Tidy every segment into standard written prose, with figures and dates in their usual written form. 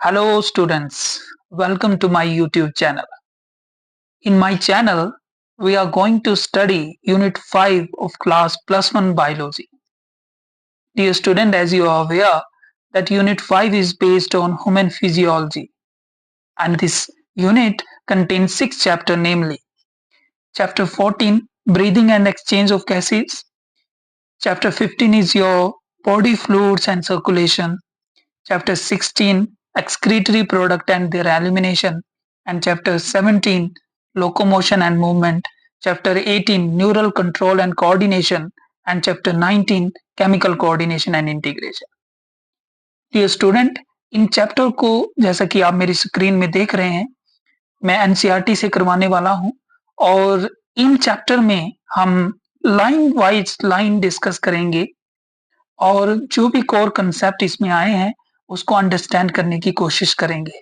Hello students, welcome to my YouTube channel. In my channel, we are going to study Unit 5 of class plus 1 biology. Dear student, as you are aware that Unit 5 is based on human physiology and this unit contains 6 chapters, namely Chapter 14 Breathing and Exchange of Gases, Chapter 15 is your body fluids and circulation, Chapter 16 Excretory product and their elimination, and Chapter 17 Locomotion and movement, Chapter 18 Neural control and coordination, and Chapter 19 Chemical coordination and integration. Dear student, इन chapter को जैसा कि आप मेरी screen में देख रहे हैं, मैं एनसीईआरटी से करवाने वाला हूं और इन चैप्टर में हम लाइन वाइज लाइन डिस्कस करेंगे और जो भी कोर कंसेप्ट इसमें आए हैं उसको अंडरस्टैंड करने की कोशिश करेंगे।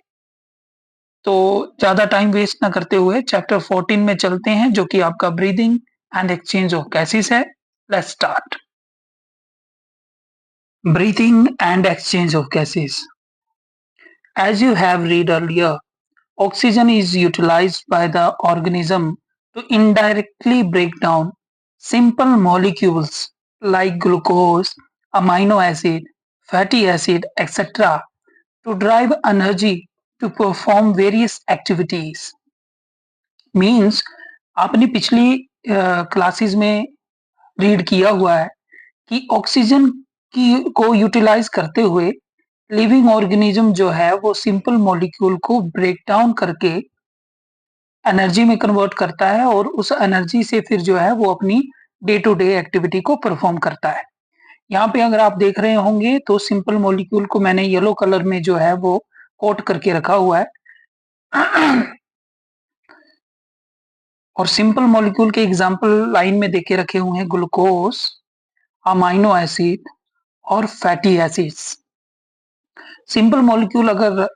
तो ज्यादा टाइम वेस्ट ना करते हुए चैप्टर 14 में चलते हैं जो कि आपका breathing and exchange of gases है। Let's start. Breathing and exchange of gases. As you have read earlier, oxygen is utilized by the organism to indirectly break down simple molecules like glucose, amino acid, fatty acid, etc. to drive energy to perform various activities. Means आपने पिछली classes में read किया हुआ है कि oxygen की को utilise करते हुए लिविंग ऑर्गेनिज्म जो है वो सिंपल मॉलिक्यूल को ब्रेक डाउन करके एनर्जी में कन्वर्ट करता है और उस एनर्जी से फिर जो है वो अपनी डे टू डे एक्टिविटी को परफॉर्म करता है। यहाँ पे अगर आप देख रहे होंगे तो सिंपल मॉलिक्यूल को मैंने येलो कलर में जो है वो कोट करके रखा हुआ है और सिंपल मॉलिक्यूल के एग्जांपल लाइन में देके रखे हुए हैं ग्लूकोज, अमाइनो एसिड और फैटी एसिड्स। सिंपल मॉलिक्यूल अगर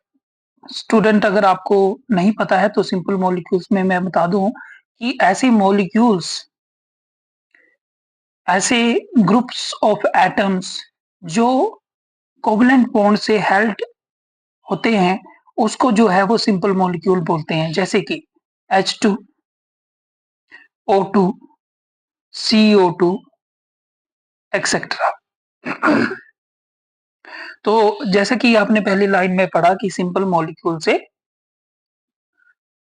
स्टूडेंट अगर आपको नहीं पता है तो सिंपल मॉलिक्यूल्स में मैं बता दूं कि ऐसे मॉलिक्यूल्स ऐसे ग्रुप्स ऑफ एटम्स जो कोवलेंट बॉन्ड से हेल्ड होते हैं उसको जो है वो सिंपल मॉलिक्यूल बोलते हैं, जैसे कि H2, O2, CO2 एक्सेट्रा। तो जैसे कि आपने पहली लाइन में पढ़ा कि सिंपल मॉलिक्यूल से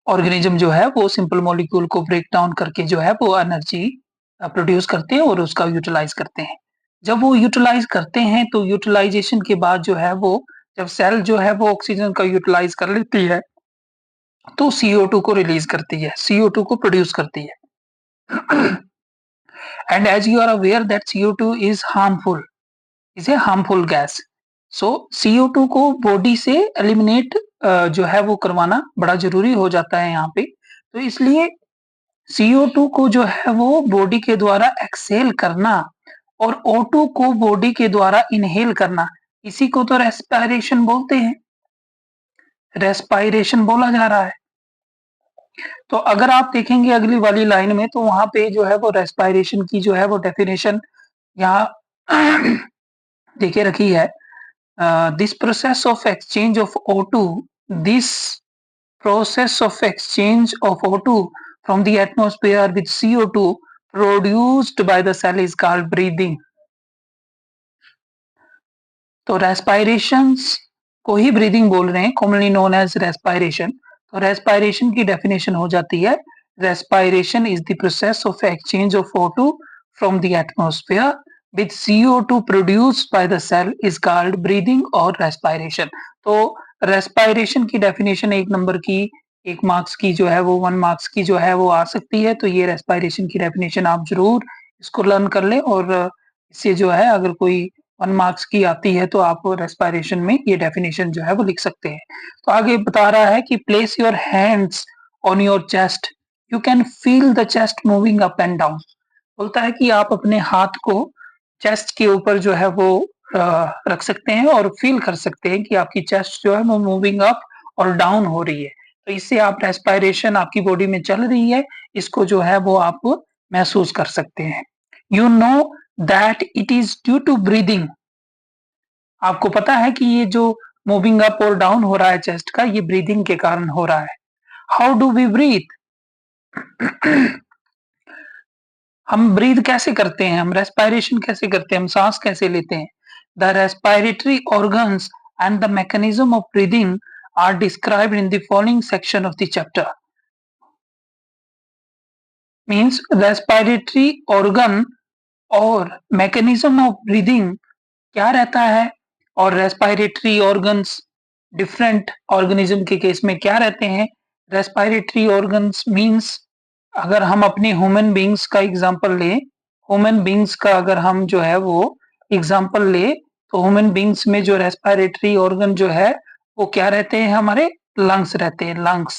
ऑर्गेनिज्म जो है वो सिंपल मॉलिक्यूल को ब्रेक डाउन करके जो है वो एनर्जी प्रोड्यूस करते हैं और उसका यूटिलाइज करते हैं। जब वो यूटिलाइज करते हैं तो यूटिलाइजेशन के बाद जो है वो जब सेल जो है वो ऑक्सीजन का यूटिलाइज कर लेती है तो CO2 को रिलीज करती है, CO2 को प्रोड्यूस करती है। And as you are aware that CO2 is harmful, is a harmful gas. So CO2 को बॉडी से एलिमिनेट जो है वो करवाना बड़ा जरूरी हो जाता है यहाँ पे। तो इसलिए CO2 को जो है वो बॉडी के द्वारा एक्सहेल करना और O2 को बॉडी के द्वारा इनहेल करना, इसी को तो रेस्पिरेशन बोलते हैं, रेस्पिरेशन बोला जा रहा है। तो अगर आप देखेंगे अगली वाली लाइन में तो वहां पे जो है वो रेस्पिरेशन की जो है वो डेफिनेशन यहाँ देखे रखी है। This process of exchange of O2, this process of exchange of O2 from the atmosphere with CO2 produced by the cell is called breathing. तो रेस्पिरेशंस को ही ब्रीदिंग बोल रहे हैं, कॉमनली नोन एज रेस्पिरेशन। तो रेस्पिरेशन की डेफिनेशन हो जाती है, respiration is the process of exchange of O2 from the atmosphere with CO2 produced by the cell is called breathing और respiration। तो respiration की डेफिनेशन एक नंबर की, एक मार्क्स की जो है वो 1 मार्क्स की जो है वो आ सकती है। तो ये respiration की डेफिनेशन आप जरूर इसको लर्न कर लें और इससे जो है अगर कोई 1 मार्क्स की आती है तो आप रेस्पिरेशन में ये डेफिनेशन जो है वो लिख सकते हैं। तो आगे बता रहा है कि place your hands on your chest, you can feel the chest moving up and down. बोलता है कि आप अपने हाथ को चेस्ट के ऊपर जो है वो रख सकते हैं और फील कर सकते हैं कि आपकी चेस्ट जो है वो मूविंग अप और डाउन हो रही है। तो इससे आप रेस्पिरेशन आपकी बॉडी में चल रही है, इसको जो है वो आप महसूस कर सकते हैं। You know that it is due to breathing. आपको पता है कि ये जो मूविंग अप और डाउन हो रहा है चेस्ट का, ये ब्रीदिंग के कारण हो रहा है। How do we breathe? हम ब्रीद कैसे करते हैं, हम रेस्पिरेशन कैसे करते हैं, हम सांस कैसे लेते हैं? The respiratory organs and the mechanism of breathing are described in the following section of the chapter. Means respiratory organ और मैकेनिज्म ऑफ ब्रीदिंग क्या रहता है, और रेस्पिरेटरी ऑर्गन्स डिफरेंट ऑर्गेनिज्म के केस में क्या रहते हैं। रेस्पिरेटरी ऑर्गन्स मीन्स अगर हम अपने ह्यूमन बींग्स का एग्जांपल लें, ह्यूमन बींग्स का अगर हम जो है वो एग्जांपल ले, तो ह्यूमन बींग्स में जो रेस्पिरेटरी ऑर्गन जो है वो क्या रहते हैं, हमारे लंग्स रहते हैं। लंग्स,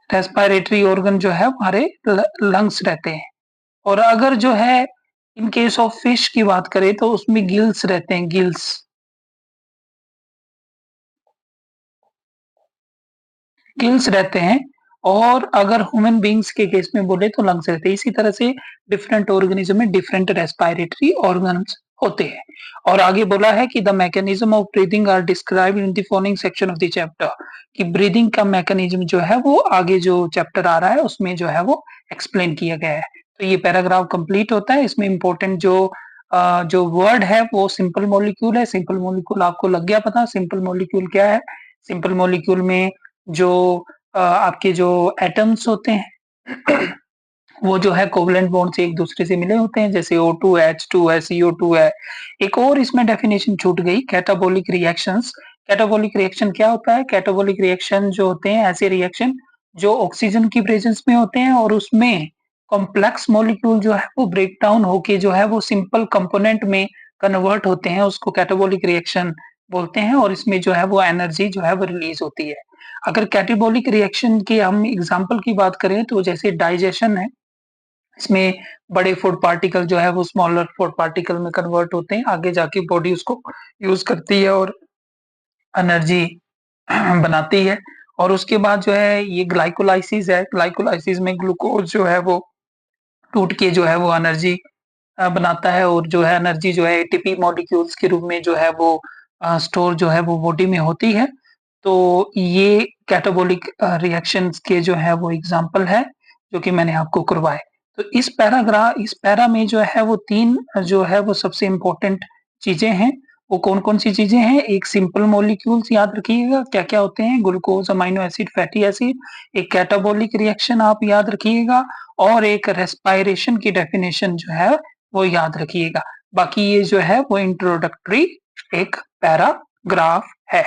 रेस्पिरेटरी ऑर्गन जो है हमारे लंग्स रहते हैं। और अगर जो है इन केस ऑफ फिश की बात करें तो उसमें गिल्स रहते हैं, गिल्स, गिल्स रहते हैं। और अगर ह्यूमन बींग्स के केस में बोले तो लंग्स रहते हैं। इसी तरह से डिफरेंट ऑर्गेनिज्म में डिफरेंट रेस्पिरेटरी ऑर्गन्स होते हैं। और आगे बोला है कि the mechanism of breathing are described in the following section of the chapter, कि ब्रीदिंग का मैकेनिज्म जो है वो आगे जो चैप्टर आ रहा है उसमें जो है वो एक्सप्लेन किया गया है। तो ये पैराग्राफ कंप्लीट होता है। इसमें इंपॉर्टेंट जो वर्ड है वो सिंपल मॉलिक्यूल है। सिंपल मॉलिक्यूल आपको लग गया पता, सिंपल मॉलिक्यूल क्या है। सिंपल मॉलिक्यूल में जो आपके जो एटम्स होते हैं वो जो है कोवलेंट बॉन्ड से एक दूसरे से मिले होते हैं, जैसे O2 H2 है, CO2 है। एक और इसमें डेफिनेशन छूट गई, कैटाबोलिक रिएक्शंस। कैटाबोलिक रिएक्शन क्या होता है? कैटाबोलिक रिएक्शन जो होते हैं ऐसे रिएक्शन जो ऑक्सीजन की प्रेजेंस में होते हैं और उसमें कॉम्प्लेक्स मॉलिक्यूल जो है वो ब्रेक डाउन होके जो है वो सिंपल कंपोनेंट में कन्वर्ट होते हैं, उसको कैटाबोलिक रिएक्शन बोलते हैं। और इसमें जो है वो एनर्जी जो है वो रिलीज होती है। अगर कैटाबोलिक रिएक्शन की हम एग्जांपल की बात करें तो जैसे डाइजेशन है, इसमें बड़े फूड पार्टिकल जो है वो स्मॉलर फूड पार्टिकल में कन्वर्ट होते हैं, आगे जाके बॉडी उसको यूज करती है और एनर्जी बनाती है। और उसके बाद जो है ये ग्लाइकोलाइसिस है, ग्लाइकोलाइसिस में ग्लूकोज जो है वो टूट के जो है वो एनर्जी बनाता है, और जो है एनर्जी जो है एटीपी मॉलिक्यूल्स के रूप में जो है वो स्टोर जो है वो बॉडी में होती है। तो ये कैटाबोलिक रिएक्शंस के जो है वो एग्जांपल है जो कि मैंने आपको करवाए। तो इस पैरा में जो है वो 3 जो है वो सबसे इम्पोर्टेंट चीज़ें हैं। वो कौन-कौन सी चीज़ें हैं? एक सिंपल मॉलिक्यूल्स याद रखिएगा क्या-क्या होते हैं, glucose, amino acid, fatty acid. एक कैटाबोलिक रिएक्शन आप याद रखिएगा, और एक रेस्पिरेशन की डेफिनेशन जो है वो याद रखिएगा। बाकी ये जो है वो इंट्रोडक्टरी एक पैराग्राफ है।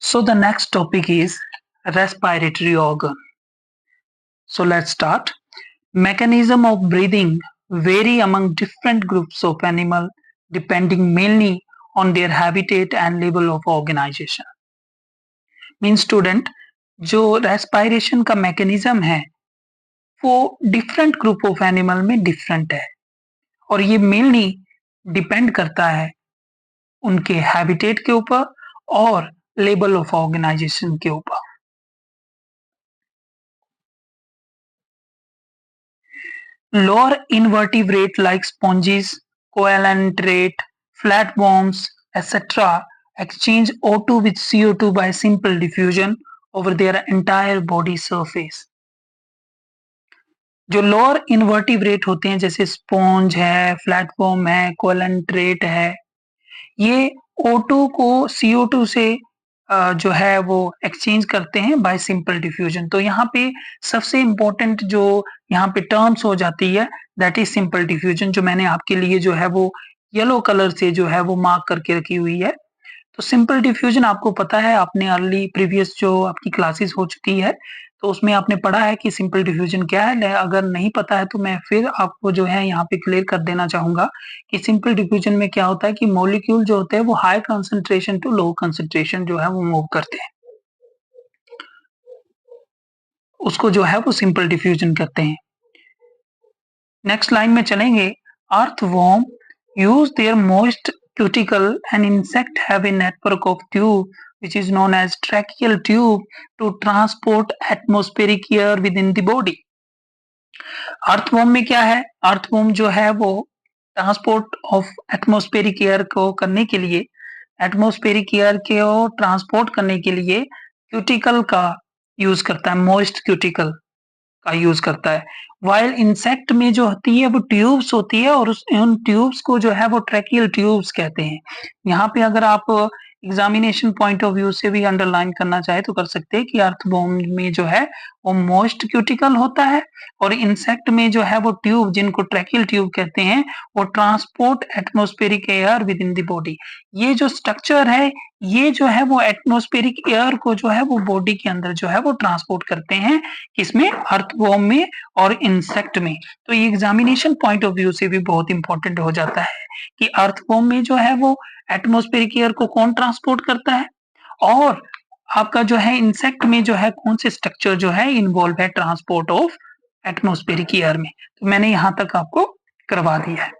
So the next topic is respiratory organ. So let's start. Mechanism of breathing vary among different groups of animal depending mainly on their habitat and level of organization. Means student, जो respiration का mechanism है वो different group of animal में different है, और ये mainly depend करता है उनके हैबिटेट के ऊपर और लेवल ऑफ ऑर्गेनाइजेशन के ऊपर। Lower invertebrate like sponges, coelenterate, flatworms, etc. exchange O2 with CO2 by simple diffusion over their entire body surface. जो लोअर इनवर्टिब्रेट होते हैं जैसे स्पॉन्ज है, फ्लैटफॉर्म है, कोएलेंट्रेट है, ये O2 को CO2 से जो है वो एक्सचेंज करते हैं बाय सिंपल डिफ्यूजन। तो यहाँ पे सबसे इम्पोर्टेंट जो यहाँ पे टर्म्स हो जाती है दैट इज सिंपल डिफ्यूजन, जो मैंने आपके लिए जो है वो येलो कलर से जो है वो मार्क करके रखी हुई है। तो सिंपल डिफ्यूजन आपको पता है, आपने अर्ली प्रीवियस जो आपकी क्लासेस हो चुकी है तो उसमें आपने पढ़ा है कि सिंपल डिफ्यूजन क्या है। अगर नहीं पता है तो मैं फिर आपको जो है यहाँ पे क्लियर कर देना चाहूंगा कि सिंपल डिफ्यूजन में क्या होता है कि मॉलिक्यूल जो होते हैं वो high concentration to low concentration जो है वो मूव करते हैं, उसको जो है वो सिंपल डिफ्यूजन करते हैं। नेक्स्ट लाइन में चलेंगे। Earthworm use their moist cuticle and insect have a network of tube which is known as tracheal tube to transport atmospheric air within the body. Earthworm में क्या है? अर्थवॉर्म जो है वो ट्रांसपोर्ट ऑफ एटमॉस्फेरिक एयर को करने के लिए, एटमॉस्फेरिक एयर को ट्रांसपोर्ट करने के लिए क्यूटिकल का यूज करता है, मॉइस्ट क्यूटिकल का यूज करता है। वाइल इंसेक्ट में जो होती है वो ट्यूब्स होती है और उन ट्यूब्स को जो है वो ट्रैकियल ट्यूब्स कहते हैं। यहाँ पे अगर आप एग्जामिनेशन पॉइंट ऑफ व्यू से भी अंडरलाइन करना चाहे तो कर सकते हैं कि अर्थवॉर्म में जो है वो मोस्ट क्यूटिकल होता है और इंसेक्ट में जो है वो ट्यूब, जिनको ट्रैकियल ट्यूब कहते हैं, वो transport atmospheric air with in the body. ये जो स्ट्रक्चर है, ये जो है वो एटमॉस्फेरिक एयर को जो है वो बॉडी के अंदर जो है वो ट्रांसपोर्ट करते हैं, किसमें, अर्थवॉर्म में और इंसेक्ट में। तो ये एग्जामिनेशन पॉइंट ऑफ व्यू से भी बहुत इंपॉर्टेंट हो जाता है कि अर्थवॉर्म में जो है वो एटमॉस्फेरिक एयर को कौन ट्रांसपोर्ट करता है और आपका जो है इंसेक्ट में जो है कौन से स्ट्रक्चर जो है इन्वॉल्व है ट्रांसपोर्ट ऑफ एटमॉस्फेरिक एयर में। तो मैंने यहां तक आपको करवा दिया है।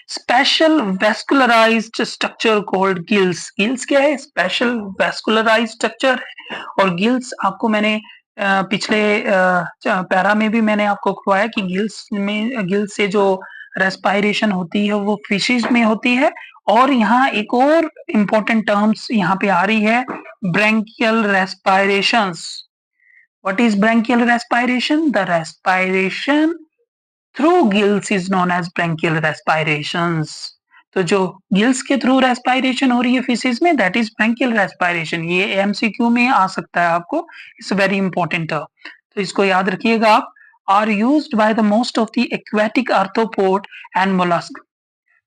Special vascularised structure called gills. Gills क्या है? स्पेशल वेस्कुलराइज्ड स्ट्रक्चर है। और गिल्स आपको मैंने पिछले पैरा में भी मैंने आपको करवाया कि गिल्स से जो रेस्पायरेशन होती है वो फिशेज में होती है। और यहाँ एक और इम्पोर्टेंट टर्म्स यहाँ पे आ रही है, branchial respirations. What is branchial respiration? The respiration through gills is known as branchial respirations. तो जो गिल्स के थ्रू रेस्पायरेशन हो रही है फिशेज में, दैट इज ब्रैंकियल रेस्पायरेशन। ये एमसीक्यू में आ सकता है आपको, इट्स वेरी इंपॉर्टेंट। तो इसको याद रखिएगा आप। Are used by the most of the aquatic arthropod and mollusc.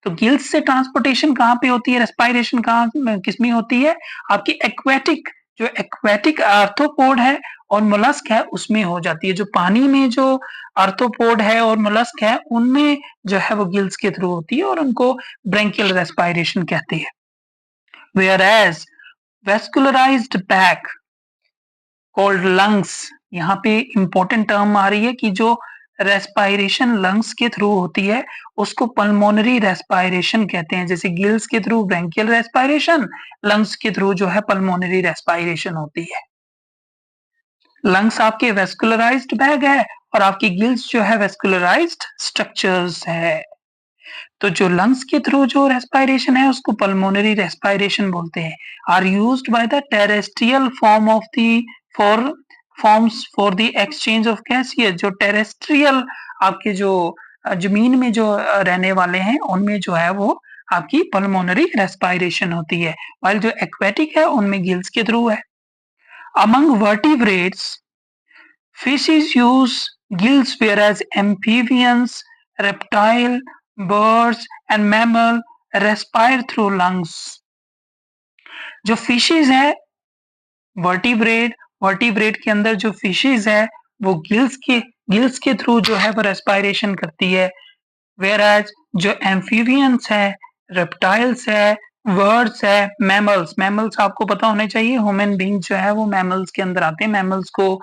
तो गिल्स से ट्रांसपोर्टेशन कहाँ पे होती है, रेस्पायरेशन कहाँ किसमें होती है? आपकी एक्वेटिक, जो एक्वेटिक आर्थ्रोपोड है और मोलस्क है उसमें हो जाती है। जो पानी में जो आर्थ्रोपोड है और मोलस्क है उनमें जो है वो गिल्स के थ्रू होती है और उनको ब्रैंकियल रेस्पायरेशन कहते हैं। Whereas vascularised back called lungs. यहाँ पे इंपॉर्टेंट टर्म आ रही है कि जो रेस्पायरेशन लंग्स के थ्रू होती है उसको पल्मोनरी रेस्पायरेशन कहते हैं। जैसे गिल्स के थ्रू ब्रैंकियल रेस्पायरेशन, लंग्स के थ्रू जो है पल्मोनरी रेस्पायरेशन होती है। लंग्स आपके वेस्कुलराइज्ड बैग है और आपकी गिल्स जो है वेस्कुलराइज्ड स्ट्रक्चर्स है। तो जो लंग्स के थ्रू जो रेस्पायरेशन है उसको पल्मोनरी रेस्पायरेशन बोलते हैं। Are used by the terrestrial form of the for forms for the exchange of gases. जो टेरेस्ट्रियल आपके जो जमीन में जो रहने वाले हैं उनमें जो है वो आपकी पल्मोनरी रेस्पायरेशन होती है, वाइल जो एक्वेटिक है उनमें गिल्स के थ्रू है। Among vertebrates fishes use gills whereas amphibians, reptile, birds and mammal respire through lungs। जो फिशेज है वर्टिब्रेट, वर्टिब्रेट के अंदर जो फिशेज है वो गिल्स के थ्रू जो है वो रेस्पायरेशन करती है। वेराज जो एम्फीबियंस है, रेप्टाइल्स है, बर्ड्स है, मैमल्स, मैमल्स आपको पता होने चाहिए, ह्यूमन बींग जो है वो मैमल्स के अंदर आते हैं। मैमल्स को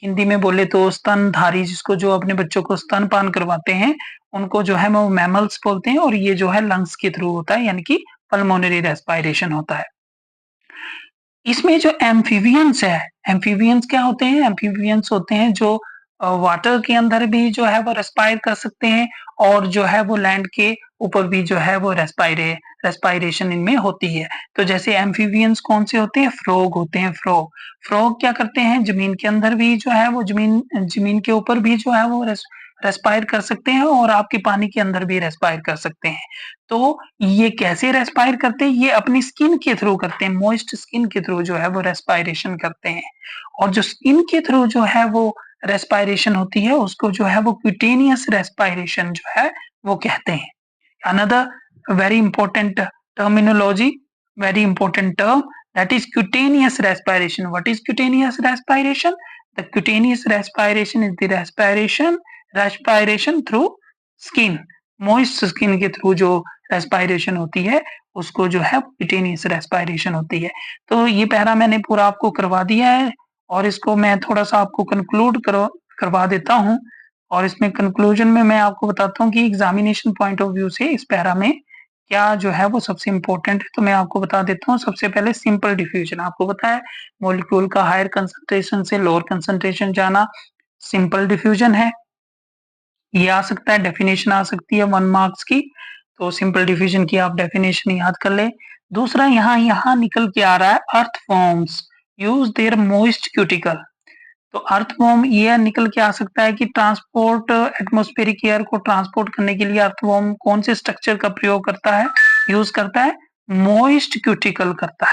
हिंदी में बोले तो स्तनधारी, जिसको जो अपने बच्चों को स्तनपान करवाते हैं उनको जो है वो मैमल्स बोलते हैं। और ये जो है लंग्स के थ्रू होता है, यानी कि पल्मोनरी रेस्पायरेशन होता है। इसमें जो एम्फीबियंस है, एम्फीबियंस क्या होते हैं? एम्फीबियंस होते हैं जो वाटर के अंदर भी जो है वो रेस्पायर कर सकते हैं और जो है वो लैंड के ऊपर भी जो है वो रेस्पायरेशन इनमें होती है। तो जैसे एम्फीबियंस कौन से होते हैं? फ्रॉग होते हैं। फ्रॉग, फ्रॉग क्या करते हैं? जमीन के अंदर भी जो है वो जमीन के ऊपर भी जो है वो रेस्पायर कर सकते हैं और आपके पानी के अंदर भी रेस्पायर कर सकते हैं। तो ये कैसे रेस्पायर करते हैं? ये अपनी स्किन के थ्रू करते हैं, मॉइस्ट स्किन के थ्रू जो है वो रेस्पायरेशन करते हैं। और जो स्किन के थ्रू जो है वो रेस्पायरेशन होती है उसको जो है वो क्यूटेनियस रेस्पायरेशन जो है वो कहते हैं। Another very important terminology, very important term, that is cutaneous respiration. What is cutaneous respiration? The cutaneous respiration is the respiration through skin, moist skin के थ्रू जो रेस्पायरेशन होती है उसको जो है cutaneous respiration होती है। तो ये पैरा मैंने पूरा आपको करवा दिया है और इसको मैं थोड़ा सा आपको कंक्लूड करवा देता हूँ। और इसमें कंक्लूजन में मैं आपको बताता हूँ कि एग्जामिनेशन पॉइंट ऑफ व्यू से इस पैरा में क्या जो है वो सबसे इंपॉर्टेंट है। तो मैं आपको बता देता हूँ। सबसे पहले सिंपल डिफ्यूजन, आपको पता है मॉलिक्यूल का हायर कंसंट्रेशन से लोअर कंसंट्रेशन जाना सिंपल डिफ्यूजन है। ये आ सकता है, डेफिनेशन आ सकती है 1 मार्क्स की, तो सिंपल डिफिजन की आप डेफिनेशन याद कर लें। दूसरा यहाँ यहाँ निकल के आ रहा है earthworms use their moist cuticle. तो अर्थवॉर्म ये निकल के आ सकता है कि ट्रांसपोर्ट एटमॉस्फेरिक एयर को ट्रांसपोर्ट करने के लिए अर्थवॉर्म कौन से स्ट्रक्चर का प्रयोग करता है, यूज़ करता है? मोइस्ट क्यूटिकल करता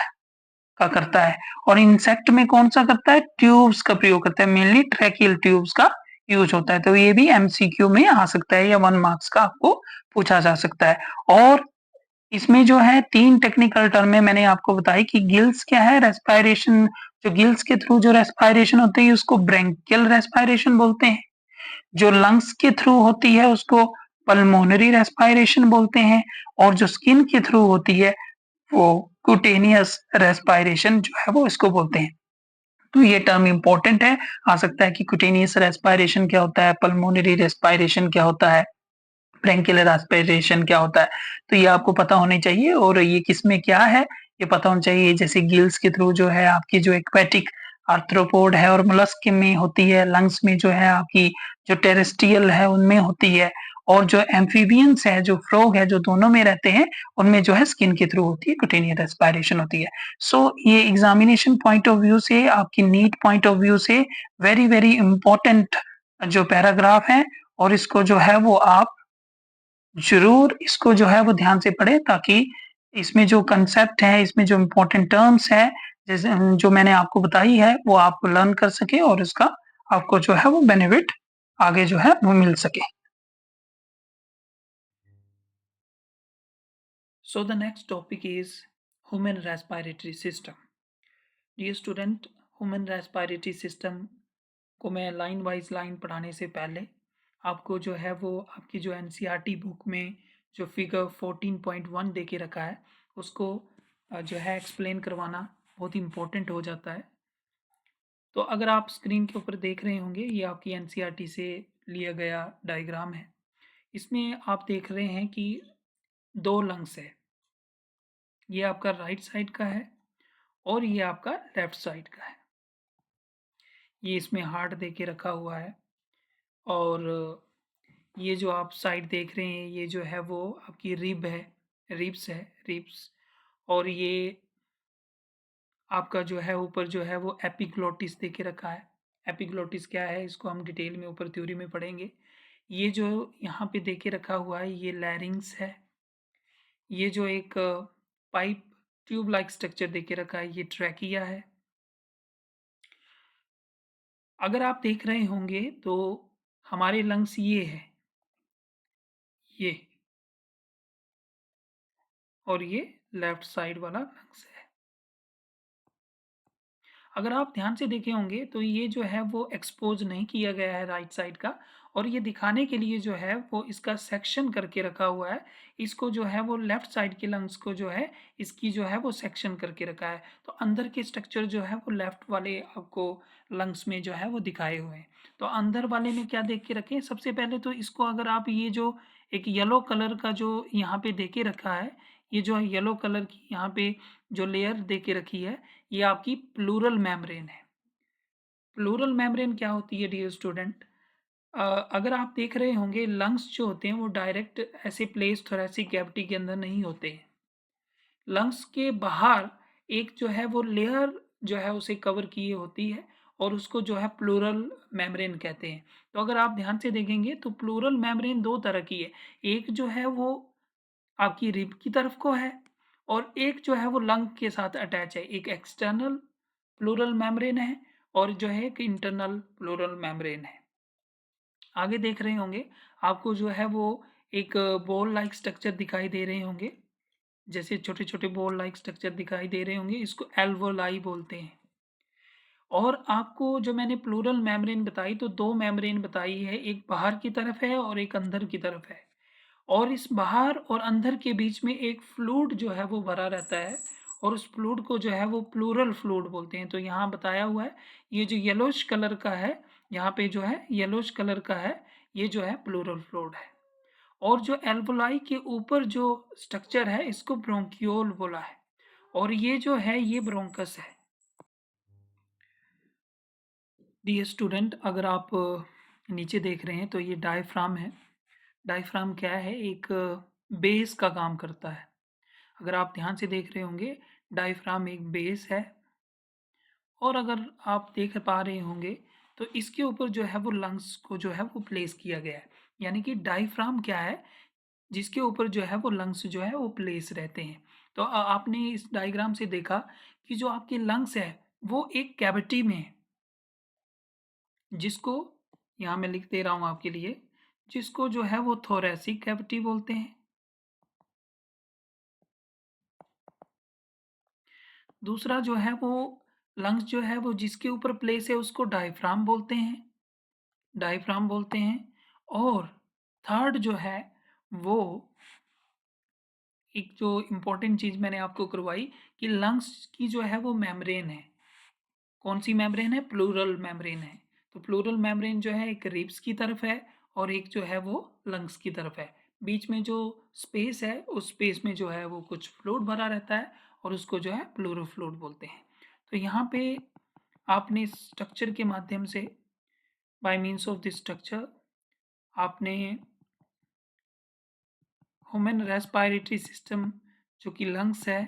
है। और इंसेक्ट में कौन-सा करता है? ट्यूब्स का प्रयोग करता है, मेनली ट्रैकियल ट्यूब्स का यूज़ होता है। तो ये भी एमसीक्यू में आ सकता है या 1 मार्क्स का आपको पूछा जा सकता है। और इसमें जो है 3 टेक्निकल टर्में मैंने आपको बताई कि गिल्स क्या है? रेस्पिरेशन, जो गिल्स के थ्रू जो रेस्पिरेशन होती है उसको ब्रैंकियल रेस्पिरेशन बोलते हैं। जो लंग्स के थ्रू होती है उसको पल्मोनरी रेस्पिरेशन बोलते हैं, और जो स्किन के थ्रू होती है वो क्यूटेनियस रेस्पिरेशन जो है वो इसको बोलते हैं। तो ये टर्म इम्पोर्टेंट है, आ सकता है कि क्यूटेनियस रेस्पिरेशन क्या होता है, पल्मोनरी रेस्पिरेशन क्या होता है, ब्रैंकियल रेस्पिरेशन क्या होता है। तो ये आपको पता होने चाहिए, और ये किसमें क्या है, ये पता होना चाहिए। जैसे गिल्स के थ्रू जो है आपकी जो एक्वेटिक आर्थ्रोपोड है और मोलस्क में होती है, लंग्स में जो है आपकी जो टेरेस्ट्रियल है उनमें होती है, और जो एम्फीबियंस है, जो फ्रॉग है, जो दोनों में रहते हैं, उनमें जो है स्किन के थ्रू होती है, क्यूटेनियस रेस्पिरेशन होती है। सो ये एग्जामिनेशन पॉइंट ऑफ व्यू से, आपकी नीट पॉइंट ऑफ व्यू से वेरी वेरी इंपॉर्टेंट जो पैराग्राफ है, और इसको जो है वो आप ज़रूर इसको जो है वो ध्यान से पढ़ें, ताकि इसमें जो कंसेप्ट है, इसमें जो इम्पोर्टेंट टर्म्स हैं, जैसे जो मैंने आपको बताई है, वो आप लर्न कर सकें और इसका आपको जो है वो बेनिफिट आगे जो है वो मिल सके। So the next topic is human respiratory system. Dear student, human respiratory system को मैं लाइन वाइज लाइन पढ़ाने से पहले आपको जो है वो आपकी जो एनसीईआरटी बुक में जो फिगर 14.1 दे के रखा है उसको जो है एक्सप्लेन करवाना बहुत इम्पोर्टेंट हो जाता है। तो अगर आप स्क्रीन के ऊपर देख रहे होंगे, ये आपकी एनसीईआरटी से लिया गया डायग्राम है। इसमें आप देख रहे हैं कि 2 लंग्स है। ये आपका राइट साइड का है और ये आपका लेफ्ट साइड का है। ये इसमें हार्ट दे के रखा हुआ है, और ये जो आप साइड देख रहे हैं ये जो है वो आपकी रिब है, रिब्स। और ये आपका जो है ऊपर जो है वो एपिग्लोटिस दे के रखा है। एपिग्लोटिस क्या है इसको हम डिटेल में ऊपर थ्योरी में पढ़ेंगे। ये जो यहाँ पे दे के रखा हुआ है ये लैरिंग्स है। ये जो एक पाइप ट्यूब लाइक स्ट्रक्चर दे के रखा है ये ट्रैकिया है। अगर आप देख रहे होंगे तो हमारे लंग्स ये है, ये, और ये लेफ्ट साइड वाला लंग्स है। अगर आप ध्यान से देखे होंगे तो ये जो है वो एक्सपोज नहीं किया गया है राइट साइड का, और ये दिखाने के लिए जो है वो इसका सेक्शन करके रखा हुआ है। इसको जो है वो लेफ्ट साइड के लंग्स को जो है इसकी जो है वो सेक्शन करके रखा है। तो अंदर के स्ट्रक्चर जो है वो लेफ्ट वाले आपको लंग्स में जो है वो दिखाए हुए हैं। तो अंदर वाले में क्या देख के रखें, सबसे पहले तो इसको अगर आप ये जो एक येलो कलर का जो यहाँ पे दे के रखा है, ये जो येलो कलर की यहाँ पे जो लेयर दे के रखी है ये आपकी प्लूरल मेम्ब्रेन है। प्लूरल मेम्ब्रेन क्या होती है डियर स्टूडेंट? अगर आप देख रहे होंगे लंग्स जो होते हैं वो डायरेक्ट ऐसे प्लेस थोरेसिक कैविटी के अंदर नहीं होते हैं। लंग्स के बाहर एक जो है वो लेयर जो है उसे कवर किए होती है, और उसको जो है प्लूरल मेम्ब्रेन कहते हैं। तो अगर आप ध्यान से देखेंगे तो प्लूरल मेम्ब्रेन 2 तरह की है। एक जो है वो आपकी रिब की तरफ को है, और एक जो है वो लंग के साथ अटैच है। एक एक्सटर्नल प्लूरल मेम्ब्रेन है और जो है एक इंटरनल प्लूरल मेम्ब्रेन है। आगे देख रहे होंगे आपको जो है वो एक बॉल लाइक स्ट्रक्चर दिखाई दे रहे होंगे, जैसे छोटे-छोटे बॉल लाइक स्ट्रक्चर दिखाई दे रहे होंगे, इसको एल्वोलाई बोलते हैं। और आपको जो मैंने प्लूरल मेम्ब्रेन बताई तो 2 मेम्ब्रेन बताई है, एक बाहर की तरफ है और एक अंदर की तरफ है। और इस बाहर और अंदर के बीच में एक फ्लूइड जो है वो भरा रहता है, और उस फ्लूइड को जो है वो प्लूरल फ्लूइड बोलते हैं। तो यहाँ बताया हुआ है ये जो येलोइश कलर का है, यहाँ पे जो है येलोइश कलर का है, ये जो है प्लूरल फ्लूइड है। और जो एल्वोलाई के ऊपर जो स्ट्रक्चर है इसको ब्रोंकियोल बोला है, और ये जो है ये ब्रोंकस है। डियर स्टूडेंट, अगर आप नीचे देख रहे हैं तो ये डायफ्राम है। डायफ्राम क्या है? एक बेस का काम करता है। अगर आप ध्यान से देख रहे होंगे, डायफ्राम एक बेस है और अगर आप देख पा रहे होंगे तो इसके ऊपर जो है वो लंग्स को जो है वो प्लेस किया गया है। यानी कि डायफ्राम क्या है? जिसके ऊपर जो है वो लंग्स जो है वो प्लेस रहते हैं। तो आपने इस डायग्राम से देखा कि जो आपके लंग्स है वो एक कैविटी में है, जिसको यहाँ मैं लिख दे रहा हूँ आपके लिए, जिसको जो है वो थोरैसिक कैविटी बोलते हैं। दूसरा जो है वो लंग्स जो है वो जिसके ऊपर प्लेस है उसको डायफ्राम बोलते हैं, डायफ्राम बोलते हैं। और थर्ड जो है वो एक जो इम्पोर्टेंट चीज़ मैंने आपको करवाई कि लंग्स की जो है वो मेम्ब्रेन है। कौन सी मेम्ब्रेन है? प्लूरल मेम्ब्रेन है। तो प्लूरल मेम्ब्रेन जो है एक रिब्स की तरफ है और एक जो है वो लंग्स की तरफ है। बीच में जो स्पेस है उस स्पेस में जो है वो कुछ फ्लूइड भरा रहता है और उसको जो है प्लूरल फ्लूइड बोलते हैं। तो यहाँ पे आपने स्ट्रक्चर के माध्यम से, bye means of this structure, आपने ह्यूमन रेस्पिरेटरी सिस्टम जो कि लंग्स है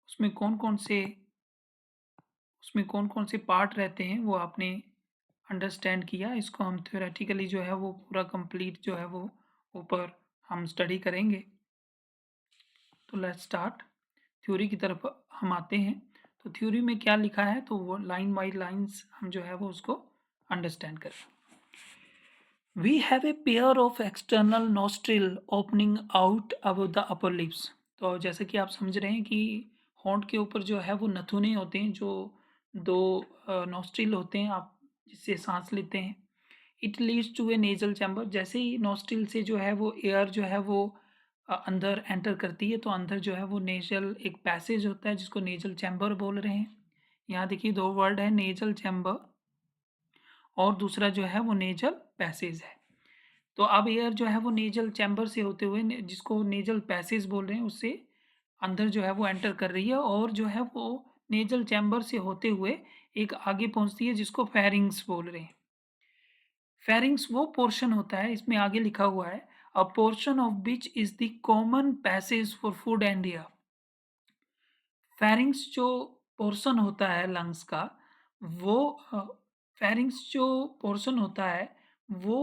उसमें कौन कौन से पार्ट रहते हैं वो आपने अंडरस्टैंड किया। इसको हम थ्योरेटिकली जो है वो पूरा कंप्लीट जो है वो ऊपर हम स्टडी करेंगे। तो लेट्स स्टार्ट। थ्योरी की तरफ हम आते हैं। तो थ्योरी में क्या लिखा है तो वो लाइन बाय लाइन्स हम जो है वो उसको अंडरस्टैंड करें। We have a pair of external nostril opening out above the upper lips। तो जैसे कि आप समझ रहे हैं कि होंठ के ऊपर जो है वो नथुने होते हैं, जो दो नोस्ट्रिल होते हैं, आप जिससे सांस लेते हैं। It leads to a nasal chamber. जैसे ही नोस्ट्रिल से जो है वो एयर जो है वो अंदर एंटर करती है तो अंदर जो है वो नेजल एक पैसेज होता है जिसको नेजल चैम्बर बोल रहे हैं। यहाँ देखिए दो वर्ड है, नेजल चैम्बर और दूसरा जो है वो नेजल पैसेज है। तो अब एयर जो है वो नेजल चैम्बर से होते हुए जिसको नेजल पैसेज बोल रहे हैं उससे अंदर जो है वो एंटर कर रही है और जो है वो नेजल चैम्बर से होते हुए एक आगे पहुंचती है जिसको फेरिंग्स बोल रहे हैं। फेरिंग्स वो पोर्शन होता है, इसमें आगे लिखा हुआ है, अ portion of which is the common passage for food and air. Pharynx जो पोर्शन होता है लंग्स का, वो फेरिंग्स जो पोर्शन होता है वो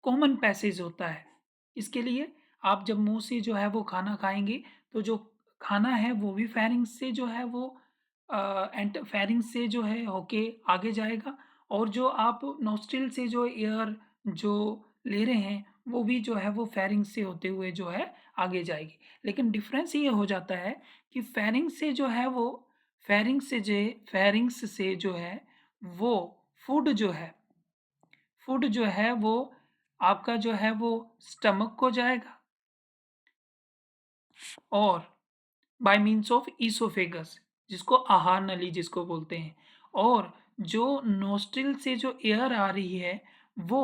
कॉमन पैसेज होता है। इसके लिए आप जब मुँह से जो है वो खाना खाएँगे तो जो खाना है वो भी फेरिंग्स से जो है वो फेरिंग्स से जो है होके आगे जाएगा और जो आप नॉस्ट्रिल से जो एयर जो ले रहे हैं वो भी जो है वो फेरिंग्स से होते हुए जो है आगे जाएगी। लेकिन डिफ़रेंस ये हो जाता है कि फेरिंग्स से जो है वो फेरिंग्स से जो है वो फूड जो है फूड जो है वो आपका जो है वो स्टमक को जाएगा और बाय मीन्स ऑफ ईसोफेगस, जिसको आहार नली जिसको बोलते हैं। और जो नोस्ट्रिल से जो एयर आ रही है वो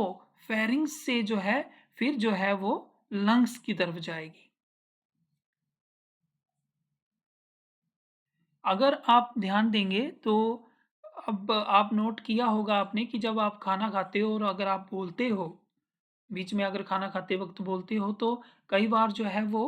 फेरिंग्स से जो है फिर जो है वो लंग्स की तरफ जाएगी। अगर आप ध्यान देंगे तो अब आप नोट किया होगा आपने कि जब आप खाना खाते हो और अगर आप बोलते हो, बीच में अगर खाना खाते वक़्त बोलते हो तो कई बार जो है वो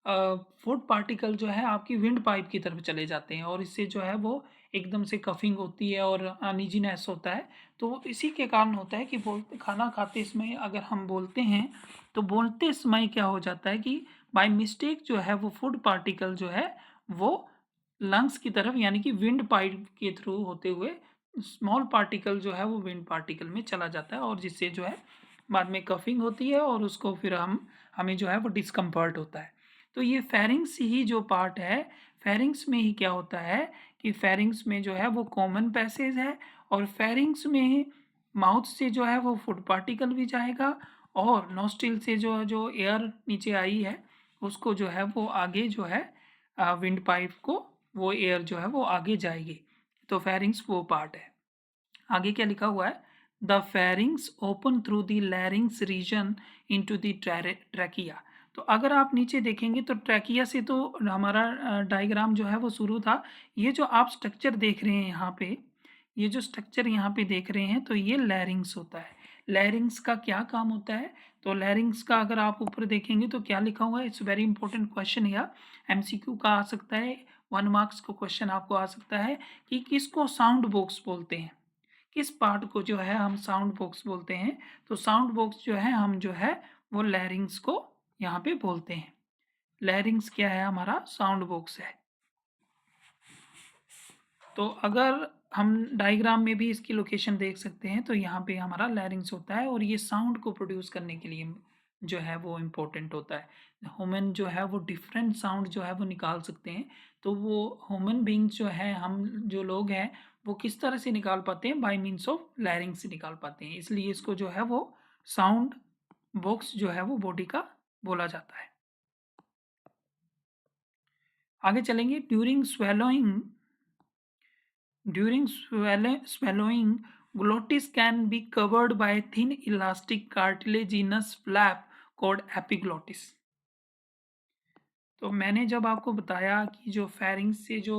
फूड पार्टिकल जो है आपकी विंड पाइप की तरफ चले जाते हैं और इससे जो है वो एकदम से कफ़िंग होती है और अनईज़ीनेस होता है। तो वो इसी के कारण होता है कि बोलते खाना खाते समय अगर हम बोलते हैं, तो बोलते समय क्या हो जाता है कि बाय मिस्टेक जो है वो फूड पार्टिकल जो है वो लंग्स की तरफ यानी कि विंड पाइप के थ्रू होते हुए स्मॉल पार्टिकल जो है वो विंड पार्टिकल में चला जाता है और जिससे जो है बाद में कफिंग होती है और उसको फिर हमें जो है वो डिस्कम्फर्ट होता है। तो ये फेरिंग्स ही जो पार्ट है, फेरिंग्स में ही क्या होता है कि फेरिंग्स में जो है वो कॉमन पैसेज है और फेरिंग्स में माउथ से जो है वो फूड पार्टिकल भी जाएगा और नोस्ट्रिल से जो जो एयर नीचे आई है उसको जो है वो आगे जो है विंड पाइप को वो एयर जो है वो आगे जाएगी। तो फेरिंग्स वो पार्ट है। आगे क्या लिखा हुआ है, the pharynx open through the larynx region into the trachea. तो अगर आप नीचे देखेंगे तो ट्रैकिया से तो हमारा डायग्राम जो है वो शुरू था। ये जो आप स्ट्रक्चर देख रहे हैं यहाँ पे, ये जो स्ट्रक्चर यहाँ पे देख रहे हैं तो ये लैरिंग्स होता है। लैरिंग्स का क्या काम होता है? तो लैरिंग्स का अगर आप ऊपर देखेंगे तो क्या लिखा हुआ है? इट्स वेरी इंपॉर्टेंट क्वेश्चन या एमसीक्यू का आ सकता है, 1 मार्क्स का क्वेश्चन आपको आ सकता है कि किसको साउंड बॉक्स बोलते हैं? किस पार्ट को जो है हम साउंड बॉक्स बोलते हैं? तो साउंड बॉक्स जो है हम जो है वो लैरिंग्स को यहाँ पे बोलते हैं। लैरिंग्स क्या है? हमारा साउंड बॉक्स है। तो अगर हम डायग्राम में भी इसकी लोकेशन देख सकते हैं तो यहाँ पे हमारा लैरिंग्स होता है और ये साउंड को प्रोड्यूस करने के लिए जो है वो इम्पोर्टेंट होता है। ह्यूमन जो है वो डिफरेंट साउंड जो है वो निकाल सकते हैं। तो वो ह्यूमन बींग्स जो है, हम जो लोग हैं, वो किस तरह से निकाल पाते हैं? बाय मीन्स ऑफ लैरिंग्स से निकाल पाते हैं। इसलिए इसको जो है वो साउंड बॉक्स जो है वो बॉडी का बोला जाता है। आगे चलेंगे। During swallowing, glottis can be covered by a thin elastic cartilaginous flap called epiglottis. तो मैंने जब आपको बताया कि जो फेरिंग्स से जो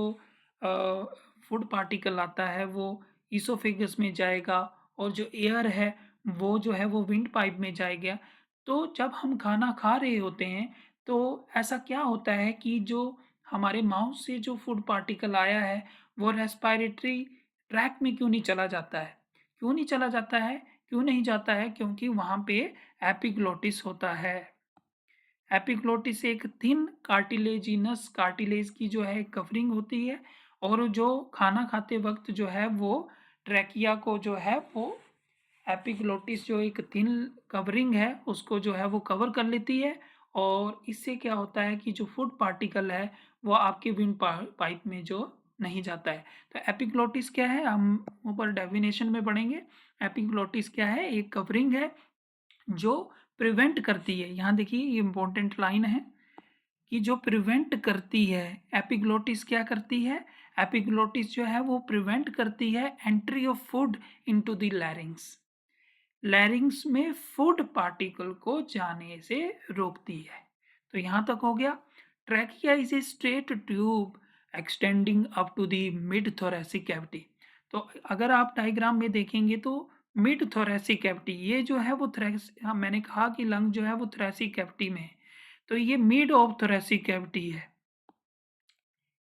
फूड पार्टिकल आता है वो ईसोफेगस में जाएगा और जो एयर है वो जो है वो विंड पाइप में जाएगा। तो जब हम खाना खा रहे होते हैं तो ऐसा क्या होता है कि जो हमारे माउथ से जो फूड पार्टिकल आया है वो रेस्पिरेटरी ट्रैक में क्यों नहीं चला जाता है? क्यों नहीं चला जाता है? क्यों नहीं जाता है? क्योंकि वहाँ पे एपिग्लोटिस होता है। एपिग्लोटिस एक थिन कार्टिलेजिनस कार्टिलेज की जो है कवरिंग होती है और जो खाना खाते वक्त जो है वो ट्रैकिया को जो है वो एपिग्लोटिस जो एक थिन कवरिंग है उसको जो है वो कवर कर लेती है और इससे क्या होता है कि जो फूड पार्टिकल है वो आपके विंड पाइप में जो नहीं जाता है। तो एपिग्लोटिस क्या है हम ऊपर डेफिनेशन में पढ़ेंगे। एपिग्लोटिस क्या है? एक कवरिंग है जो प्रिवेंट करती है। यहाँ देखिए ये इंपॉर्टेंट लाइन है कि जो प्रिवेंट करती है। एपिग्लोटिस क्या करती है? एपिग्लोटिस जो है वो प्रिवेंट करती है entry of food into the larynx. लैरिंग्स में फूड पार्टिकल को जाने से रोकती है। तो यहाँ तक हो गया। Trachea is a straight tube extending up to the mid thoracic cavity. तो अगर आप डायग्राम में देखेंगे तो मिड थोरैसिक कैविटी ये जो है वो मैंने कहा कि लंग जो है वो थोरैसिक कैविटी में है। तो ये मिड ऑफ थोरैसिक कैविटी है।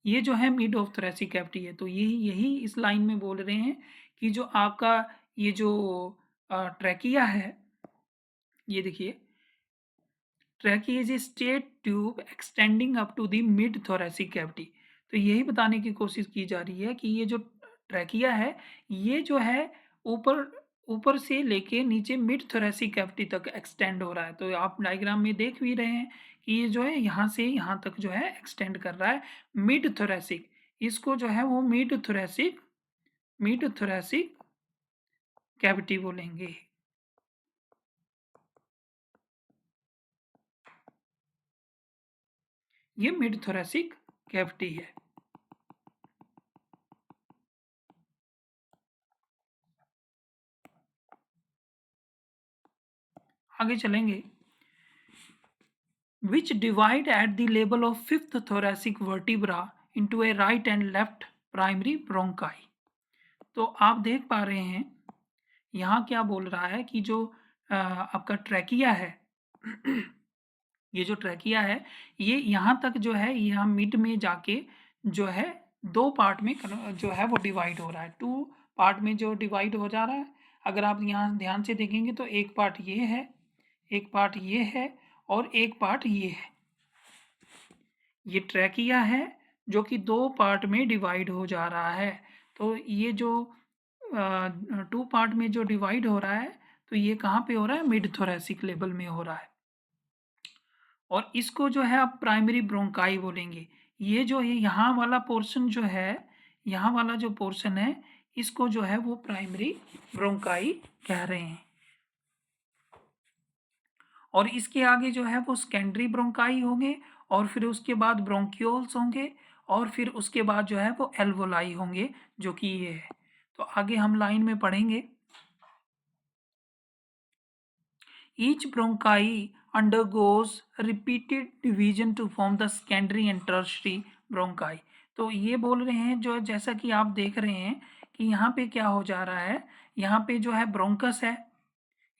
ये जो है मिड ऑफ थोरैसिक कैविटी है। तो यही यही इस लाइन में बोल रहे हैं कि जो आपका ये जो ट्रैकिया है, ये देखिए trachea is a straight tube extending up to the mid thoracic cavity. तो यही बताने की कोशिश की जा रही है कि ये जो ट्रैकिया है ये जो है ऊपर ऊपर से लेके नीचे मिड थोरैसिक कैविटी तक एक्सटेंड हो रहा है। तो आप डायग्राम में देख भी रहे हैं कि ये जो है यहाँ से यहाँ तक जो है एक्सटेंड कर रहा है मिड थोरैसिक। इसको जो है वो मिड थोरैसिक कैविटी बोलेंगे। ये मिड थोरैसिक कैविटी है। आगे चलेंगे। which divide at the level of fifth thoracic vertebra into a right and left primary bronchi। तो आप देख पा रहे हैं यहाँ क्या बोल रहा है कि जो आपका ट्रैकिया है ये जो ट्रैकिया है ये यहाँ तक जो है यहाँ मिड में जाके जो है दो पार्ट में जो है वो डिवाइड हो रहा है। टू पार्ट में जो डिवाइड हो जा रहा है। अगर आप यहाँ ध्यान से देखेंगे तो एक पार्ट ये है, एक पार्ट ये है और एक पार्ट ये है। ये ट्रैकिया है जो कि दो पार्ट में डिवाइड हो जा रहा है। तो ये जो टू पार्ट में जो डिवाइड हो रहा है तो ये कहाँ पे हो रहा है? मिड थोरैसिक लेवल में हो रहा है और इसको जो है आप प्राइमरी ब्रोंकाई बोलेंगे। ये जो है यहाँ वाला पोर्शन जो है, यहाँ वाला जो पोर्शन है इसको जो है वो प्राइमरी ब्रोंकाई कह रहे हैं और इसके आगे जो है वो सेकेंडरी ब्रोंकाई होंगे और फिर उसके बाद ब्रोंक्यूल्स होंगे और फिर उसके बाद जो है वो एल्वोलाई होंगे जो कि ये है। तो आगे हम लाइन में पढ़ेंगे। Each bronchi undergoes repeated division to form the secondary and tertiary bronchi. तो ये बोल रहे हैं जो जैसा कि आप देख रहे हैं कि यहाँ पे क्या हो जा रहा है, यहाँ पे जो है ब्रोंकस है,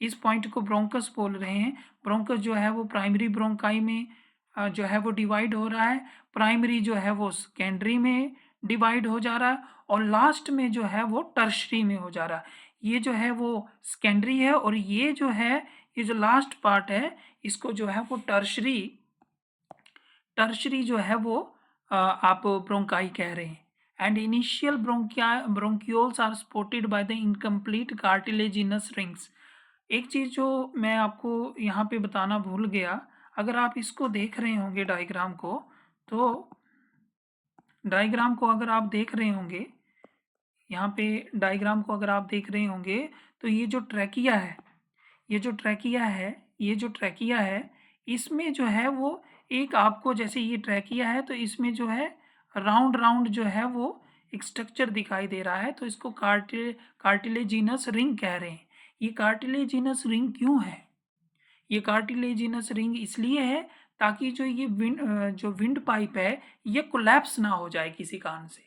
इस पॉइंट को ब्रोंकस बोल रहे हैं। ब्रोंकस जो है वो प्राइमरी ब्रोंकाई में जो है वो डिवाइड हो रहा है, प्राइमरी जो है वो सेकेंडरी में डिवाइड हो जा रहा है, और लास्ट में जो है वो टर्शरी में हो जा रहा है। ये जो है वो सेकेंडरी है, और ये जो है, ये जो लास्ट पार्ट है, इसको जो है वो टर्शरी जो है वो आप ब्रोंकाई कह रहे हैं। And initial bronchioles are supported by the incomplete cartilaginous rings. एक चीज़ जो मैं आपको यहाँ पे बताना भूल गया, अगर आप इसको देख रहे होंगे डायग्राम को, तो डायग्राम को अगर आप देख रहे होंगे, यहाँ पे डायग्राम को अगर आप देख रहे होंगे, तो ये जो ट्रैकिया है, ये जो ट्रैकिया है, ये जो ट्रैकिया है, इसमें जो है वो एक आपको, जैसे ये ट्रैकिया है तो इसमें जो है राउंड राउंड जो है वो एक स्ट्रक्चर दिखाई दे रहा है, तो इसको कार्टिलेजिनस रिंग कह रहे हैं। ये कार्टिलेजिनस रिंग क्यों है? ये कार्टिलेजिनस रिंग इसलिए है ताकि जो विंड पाइप है ये कोलैप्स ना हो जाए किसी कारण से।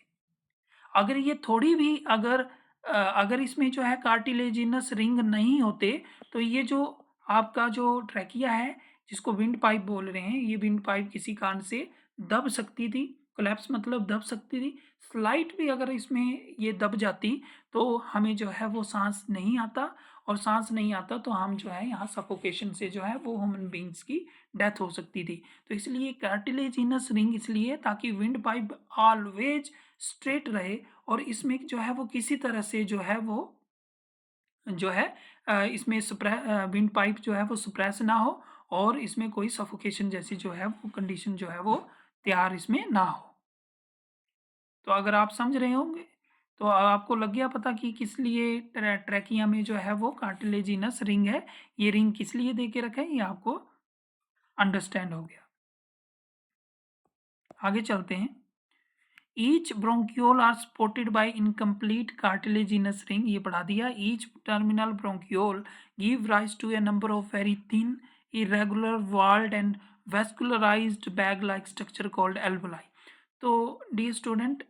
अगर ये थोड़ी भी अगर इसमें जो है कार्टिलेजिनस रिंग नहीं होते, तो ये जो आपका जो ट्रैकिया है, जिसको विंड पाइप बोल रहे हैं, ये विंड पाइप किसी कारण से दब सकती थी। कोलैप्स मतलब दब सकती थी। स्लाइट भी अगर इसमें ये दब जाती, तो हमें जो है वो सांस नहीं आता, और सांस नहीं आता तो हम जो है यहाँ सफोकेशन से जो है वो ह्यूमन बींग्स की डेथ हो सकती थी। तो इसलिए कार्टिलेजिनस रिंग इसलिए ताकि विंड पाइप ऑलवेज स्ट्रेट रहे, और इसमें जो है वो किसी तरह से जो है वो जो है इसमें विंड पाइप जो है वो सप्रेस ना हो, और इसमें कोई सफोकेशन जैसी जो है वो कंडीशन जो है वो तैयार इसमें ना हो। तो अगर आप समझ रहे होंगे, तो आपको लग गया पता कि किस लिए ट्रैकिया में जो है वो कार्टिलेजिनस रिंग है, ये रिंग किस लिए दे के रखा है, ये आपको अंडरस्टैंड हो गया। आगे चलते हैं। Each bronchiole are supported by incomplete cartilaginous ring, ये पढ़ा दिया। Each terminal bronchiole give rise to a number of very thin, irregular, walled and vascularized bag-like structure called alveoli। तो dear student,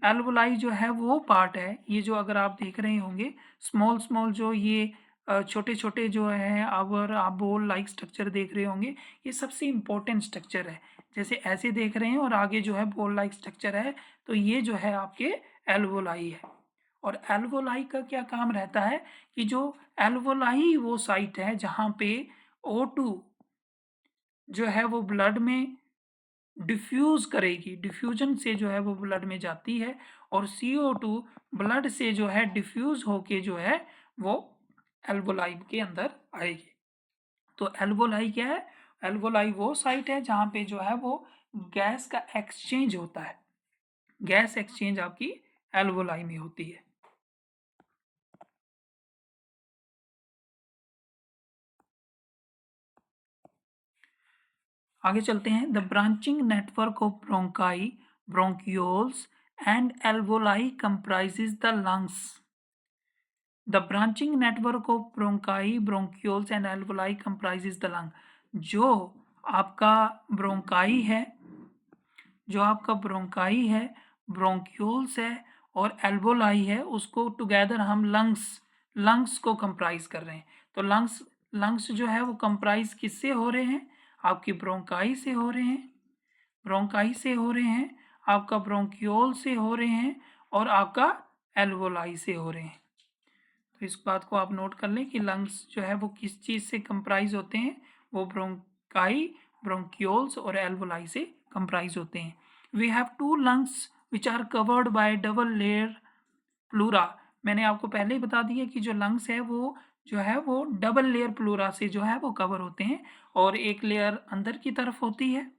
alveoli जो है वो पार्ट है, ये जो अगर आप देख रहे होंगे स्मॉल जो ये छोटे छोटे जो है, अगर आप बोल लाइक स्ट्रक्चर देख रहे होंगे, ये सबसे इम्पोर्टेंट स्ट्रक्चर है। जैसे ऐसे देख रहे हैं और आगे जो है बॉल लाइक स्ट्रक्चर है, तो ये जो है आपके एल्वोलाई है। और एल्वोलाई का क्या काम रहता है कि जो एल्वोलाई वो साइट है जहाँ पे O2 जो है वो ब्लड में डिफ्यूज करेगी, डिफ्यूजन से जो है वो ब्लड में जाती है, और CO2 ब्लड से जो है डिफ्यूज होके जो है वो एल्वोलाई के अंदर आएगी। तो एल्वोलाई क्या है? एल्वोलाई वो साइट है जहाँ पे जो है वो गैस का एक्सचेंज होता है। गैस एक्सचेंज आपकी एल्वोलाई में होती है। आगे चलते हैं। The branching network of bronchi, bronchioles and alveoli comprises the lungs. The branching network of bronchi, bronchioles and alveoli comprises the lung. जो आपका ब्रोंकाई है, जो आपका ब्रोंकाई है, ब्रोंक्यूल्स है और एल्वोलाई है, उसको टुगेदर हम लंग्स को कंप्राइज कर रहे हैं। तो लंग्स जो है वो कंप्राइज किससे हो रहे हैं? आपकी ब्रोंकाई से हो रहे हैं, ब्रोंकाई से हो रहे हैं, आपका ब्रोंक्यूल से हो रहे हैं, और आपका एल्वोलाई से हो रहे हैं। तो इस बात को आप नोट कर लें कि लंग्स जो है वो किस चीज़ से कंप्राइज होते हैं, वो ब्रोंकाई, ब्रोंक्यूल्स और एल्वोलाई से कंप्राइज होते हैं। We have two lungs which are covered by double layer pleura. मैंने आपको पहले ही बता दिया कि जो लंग्स है वो जो है वो डबल लेयर प्लूरा से जो है वो कवर होते हैं, और एक लेयर अंदर की तरफ होती है,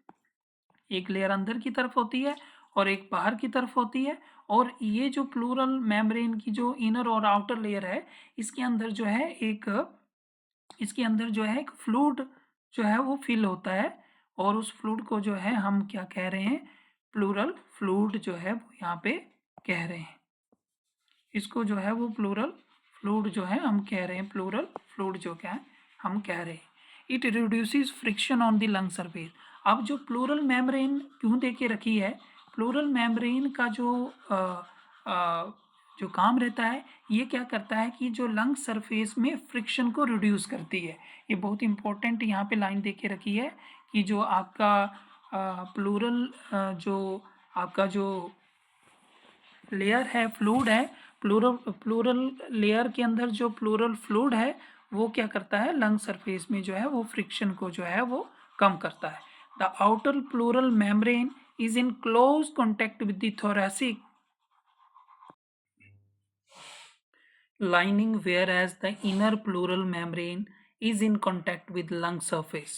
एक लेयर अंदर की तरफ होती है और एक बाहर की तरफ होती है। और ये जो प्लूरल मेम्ब्रेन की जो इनर और आउटर लेयर है, इसके अंदर जो है एक फ्लूइड जो है वो फिल होता है, और उस फ्लूइड को जो है हम क्या कह रहे हैं? प्लूरल फ्लूइड जो है वो यहाँ पे कह रहे हैं। इसको जो है वो प्लूरल फ्लूइड जो है हम कह रहे हैं, प्लूरल फ्लूइड जो क्या है हम कह रहे हैं। It reduces friction on the lung surface. अब जो प्लूरल मेम्ब्रेन क्यों दे के रखी है? प्लूरल मेम्ब्रेन का जो जो काम रहता है ये क्या करता है कि जो लंग सरफेस में फ्रिक्शन को रिड्यूस करती है। ये बहुत इंपॉर्टेंट यहाँ पे लाइन दे के रखी है कि जो आपका प्लूरल जो आपका जो लेयर है, फ्लूइड है, प्लूरल प्लूरल लेयर के अंदर जो प्लूरल फ्लूइड है वो क्या करता है, लंग सरफेस में जो है वो फ्रिक्शन को जो है वो कम करता है। The outer pleural membrane is in close contact with the thoracic lining, whereas the inner pleural membrane is in contact with lung surface.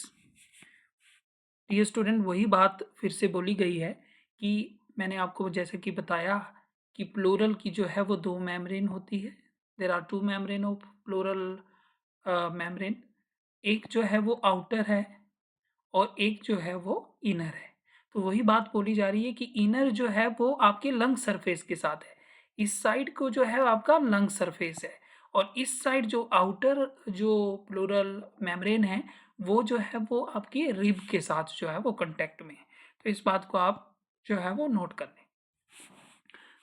ये स्टूडेंट वही बात फिर से बोली गई है कि मैंने आपको जैसे कि बताया कि प्लूरल की जो है वो दो मेम्ब्रेन होती है। There are two membrane of pleural membrane. एक जो है वो आउटर है और एक जो है वो इनर है। तो वही बात बोली जा रही है कि इनर जो है वो आपके लंग सरफेस के साथ है। इस साइड को जो है आपका लंग सरफेस है और इस साइड जो आउटर जो प्लूरल मेम्ब्रेन है वो जो है वो आपकी रिब के साथ जो है वो कांटेक्ट में है। तो इस बात को आप जो है वो नोट कर लें।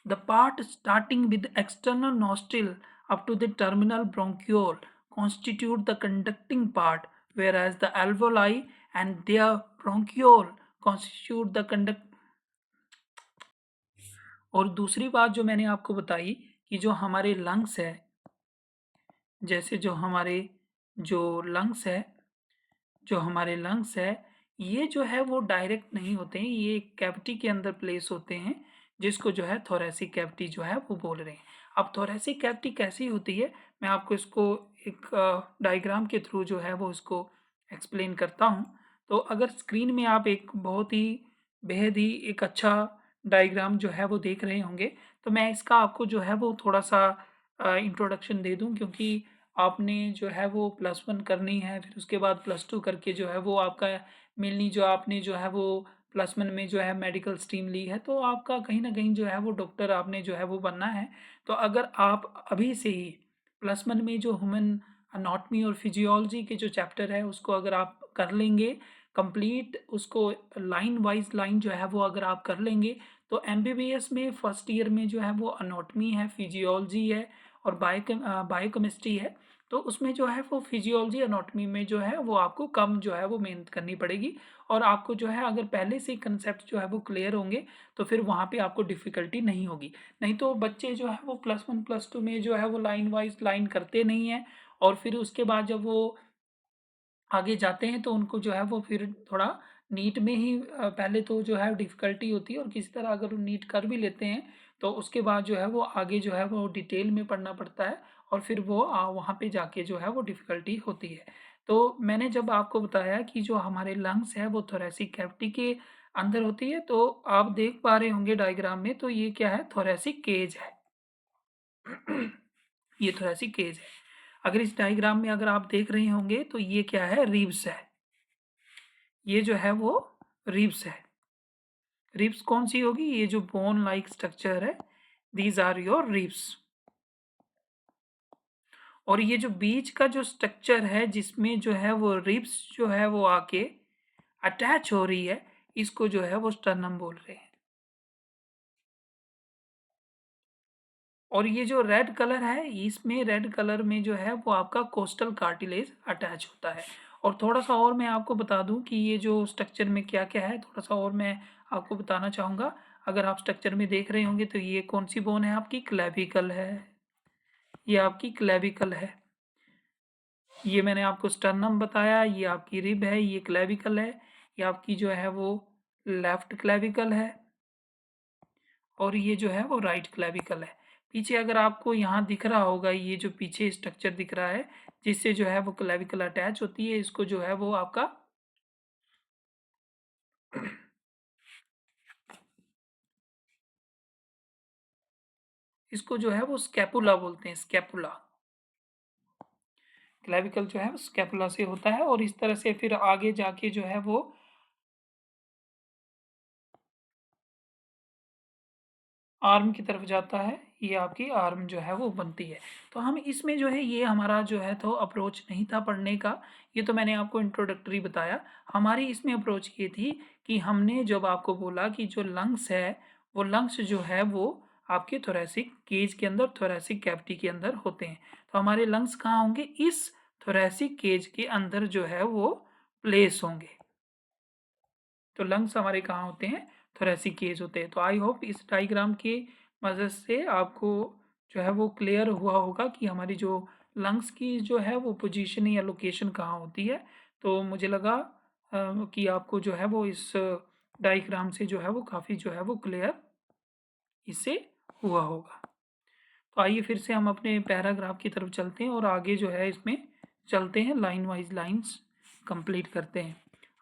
The part starting with external nostril up to the terminal bronchiole constitute the conducting part, whereas the alveoli and their bronchiole constitute the conduct। और दूसरी बात जो मैंने आपको बताई कि जो हमारे लंग्स है, जैसे जो हमारे लंग्स है ये जो है वो डायरेक्ट नहीं होते हैं, ये कैविटी के अंदर प्लेस होते हैं जिसको जो है थोरेसिक कैविटी जो है वो बोल रहे हैं। अब थोरेसिक कैविटी कैसी होती है मैं आपको इसको एक डायग्राम के थ्रू जो है वो इसको एक्सप्लेन करता हूँ। तो अगर स्क्रीन में आप एक बहुत ही बेहद ही एक अच्छा डायग्राम जो है वो देख रहे होंगे, तो मैं इसका आपको जो है वो थोड़ा सा इंट्रोडक्शन दे दूँ, क्योंकि आपने जो है वो +1 करनी है, फिर उसके बाद +2 करके जो है वो आपका मेनली जो आपने जो है वो +1 में जो है मेडिकल स्ट्रीम ली है, तो आपका कहीं न कहीं जो है वो डॉक्टर आपने जो है वो बनना है। तो अगर आप अभी से ही +1 में जो ह्यूमन एनाटॉमी और फिजियोलॉजी के जो चैप्टर है उसको अगर आप कर लेंगे कंप्लीट, उसको लाइन वाइज़ लाइन जो है वो अगर आप कर लेंगे, तो एमबीबीएस में फर्स्ट ईयर में जो है वो एनाटॉमी है, फिजियोलॉजी है और बायोकेमिस्ट्री है। तो उसमें जो है वो फिजियोलॉजी एनाटॉमी में जो है वो आपको कम जो है वो मेहनत करनी पड़ेगी और आपको जो है अगर पहले से कंसेप्ट जो है वो क्लियर होंगे तो फिर वहाँ पे आपको डिफ़िकल्टी नहीं होगी। नहीं तो बच्चे जो है वो +1 +2 में जो है वो लाइन वाइज़ लाइन करते नहीं हैं और फिर उसके बाद जब वो आगे जाते हैं तो उनको जो है वो फिर थोड़ा नीट में ही पहले तो जो है डिफ़िकल्टी होती है और किसी तरह अगर वो नीट कर भी लेते हैं तो उसके बाद जो है वो आगे जो है वो डिटेल में पढ़ना पड़ता है और फिर वो वहाँ पे जाके जो है वो डिफ़िकल्टी होती है। तो मैंने जब आपको बताया कि जो हमारे लंग्स है वो थोरैसिक कैविटी के अंदर होती है, तो आप देख पा रहे होंगे डायग्राम में, तो ये क्या है, थोरैसिक केज है। ये थोरैसिक केज है। अगर इस डायग्राम में अगर आप देख रहे होंगे तो ये क्या है, रिब्स है। ये जो है वो रिब्स है। रिब्स कौन सी होगी, ये जो बोन लाइक स्ट्रक्चर है, दीज आर योर रिब्स। और ये जो बीच का जो स्ट्रक्चर है जिसमें जो है वो रिब्स जो है वो आके अटैच हो रही है, इसको जो है वो स्टर्नम बोल रहे हैं। और ये जो रेड कलर है, इसमें रेड कलर में जो है वो आपका कोस्टल कार्टिलेज अटैच होता है। और थोड़ा-सा और मैं आपको बता दूँ कि ये जो स्ट्रक्चर में क्या-क्या है, थोड़ा-सा और मैं आपको बताना चाहूँगा। अगर आप स्ट्रक्चर में देख रहे होंगे तो ये कौन-सी बोन है आपकी, क्लेविकल है। ये आपकी क्लेविकल है। ये मैंने आपको स्टर्नम बताया, ये आपकी रिब है, ये क्लेविकल है। ये आपकी जो है वो लेफ्ट क्लेविकल है और ये जो है वो राइट क्लेविकल है। पीछे अगर आपको यहाँ दिख रहा होगा, ये जो पीछे स्ट्रक्चर दिख रहा है जिससे जो है वो क्लेविकल अटैच होती है, इसको जो है वो आपका इसको जो है वो स्कैपुला बोलते हैं, स्कैपुला। क्लेविकल जो है वो स्कैपुला से होता है और इस तरह से फिर आगे जाके जो है वो आर्म की तरफ जाता है, ये आपकी आर्म जो है वो बनती है। तो हम इसमें जो है ये हमारा जो है तो अप्रोच नहीं था पढ़ने का, ये तो मैंने आपको इंट्रोडक्टरी बताया। हमारी इसमें अप्रोच ये थी कि हमने जब आपको बोला कि जो लंग्स है, वो लंग्स जो है वो आपके थोरैसिक केज के अंदर, थोरैसिक कैविटी के अंदर होते हैं। तो हमारे लंग्स कहाँ होंगे? इस थोरैसिक केज के अंदर जो है वो प्लेस होंगे। तो लंग्स हमारे कहाँ होते हैं? थोरैसिक केज होते हैं। तो आई होप इस डायग्राम के मदद से आपको जो है वो क्लियर हुआ होगा कि हमारी जो लंग्स की जो है वो पोजीशन या लोकेशन कहाँ होती है। तो मुझे लगा कि आपको जो है वो इस डायग्राम से जो है वो काफ़ी जो है वो क्लियर इससे हुआ होगा। तो आइए फिर से हम अपने पैराग्राफ की तरफ चलते हैं और आगे जो है इसमें चलते हैं, लाइन वाइज लाइन्स कंप्लीट करते हैं।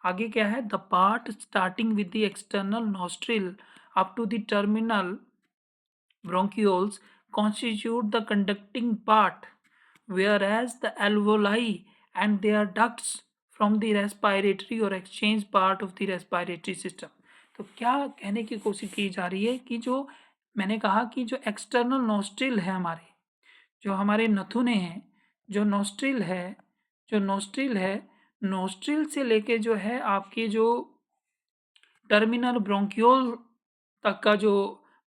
आगे क्या है? The part starting with the external nostril up to the terminal bronchioles constitute the conducting part, whereas the alveoli and their ducts from the respiratory or exchange part of the respiratory system। तो क्या कहने की कोशिश की जा रही है कि जो मैंने कहा कि जो एक्सटर्नल नोस्ट्रिल है हमारे, जो हमारे नथुने हैं, जो नोस्ट्रिल है, जो नोस्ट्रिल है, नोस्ट्रिल से लेके जो है आपके जो टर्मिनल ब्रोंकियोल तक का जो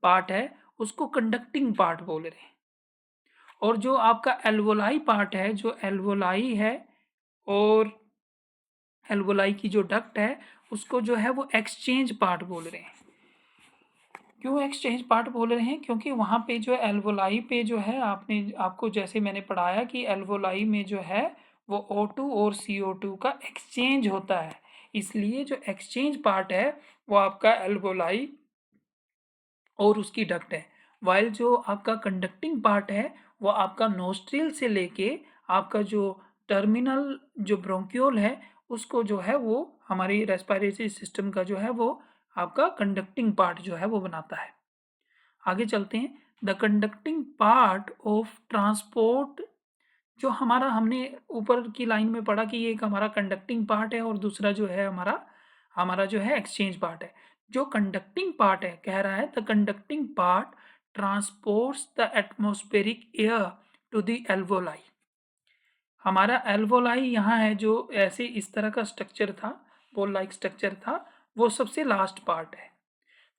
पार्ट है उसको कंडक्टिंग पार्ट बोल रहे हैं। और जो आपका एल्वोलाई पार्ट है, जो एल्वोलाई है और एल्वोलाई की जो डक्ट है उसको जो है वो एक्सचेंज पार्ट बोल रहे हैं। क्यों एक्सचेंज पार्ट बोल रहे हैं? क्योंकि वहाँ पे जो एल्वोलाई पे जो है आपको जैसे मैंने पढ़ाया कि एल्वोलाई में जो है वो O2 और CO2 का एक्सचेंज होता है। इसलिए जो एक्सचेंज पार्ट है वो आपका एल्वोलाई और उसकी डक्ट है। वाइल जो आपका कंडक्टिंग पार्ट है वो आपका नोस्ट्रिल से लेके आपका जो टर्मिनल जो ब्रोंक्यूल है उसको जो है वो हमारी रेस्पिरेटरी सिस्टम का जो है वो आपका कंडक्टिंग पार्ट जो है वो बनाता है। आगे चलते हैं। The conducting part of transport, जो हमारा हमने ऊपर की लाइन में पढ़ा कि ये एक हमारा कंडक्टिंग पार्ट है और दूसरा जो है हमारा हमारा जो है एक्सचेंज पार्ट है। जो कंडक्टिंग पार्ट है कह रहा है the conducting part transports the atmospheric air to the alveoli. हमारा एल्वोलाई यहाँ है जो ऐसे इस तरह का स्ट्रक्चर था, बोल लाइक स्ट्रक्चर था, वो सबसे लास्ट पार्ट है।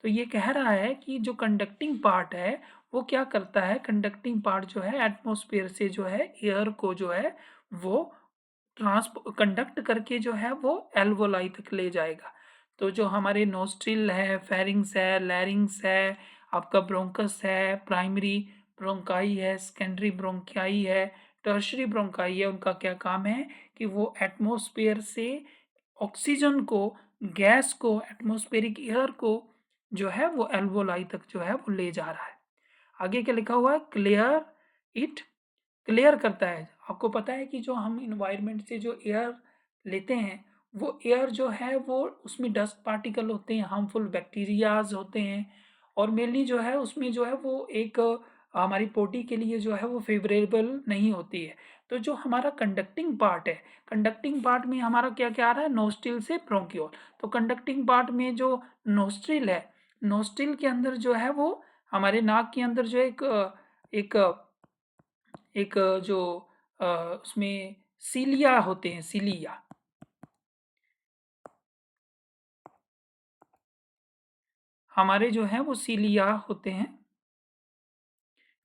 तो ये कह रहा है कि जो कंडक्टिंग पार्ट है वो क्या करता है? कंडक्टिंग पार्ट जो है एटमॉस्फेयर से जो है एयर को जो है वो कंडक्ट करके जो है वो एल्वोलाई तक ले जाएगा। तो जो हमारे नोस्ट्रिल है, फेरिंग्स है, लैरिंग्स है, आपका ब्रोंकस है, प्राइमरी ब्रोंकाई है, सेकेंडरी ब्रोंकाई है, टर्शरी ब्रोंकाई है, उनका क्या काम है कि वो एटमॉस्फेयर से ऑक्सीजन को, गैस को, एटमॉस्फेरिक एयर को जो है वो एल्वोलाई तक जो है वो ले जा रहा है। आगे क्या लिखा हुआ है? क्लियर इट, क्लियर करता है। आपको पता है कि जो हम इन्वायरमेंट से जो एयर लेते हैं वो एयर जो है वो उसमें डस्ट पार्टिकल होते हैं, हार्मफुल बैक्टीरियाज होते हैं और मेनली जो है उसमें जो है वो एक हमारी बॉडी के लिए जो है वो फेवरेबल नहीं होती है। तो जो हमारा कंडक्टिंग पार्ट है, कंडक्टिंग पार्ट में हमारा क्या क्या आ रहा है? नोस्ट्रिल से ब्रोंक्यूल। तो कंडक्टिंग पार्ट में जो नोस्ट्रिल है, नोस्ट्रिल के अंदर जो है वो हमारे नाक के अंदर जो एक एक जो उसमें सीलिया होते हैं, सीलिया। हमारे जो है वो सीलिया होते हैं।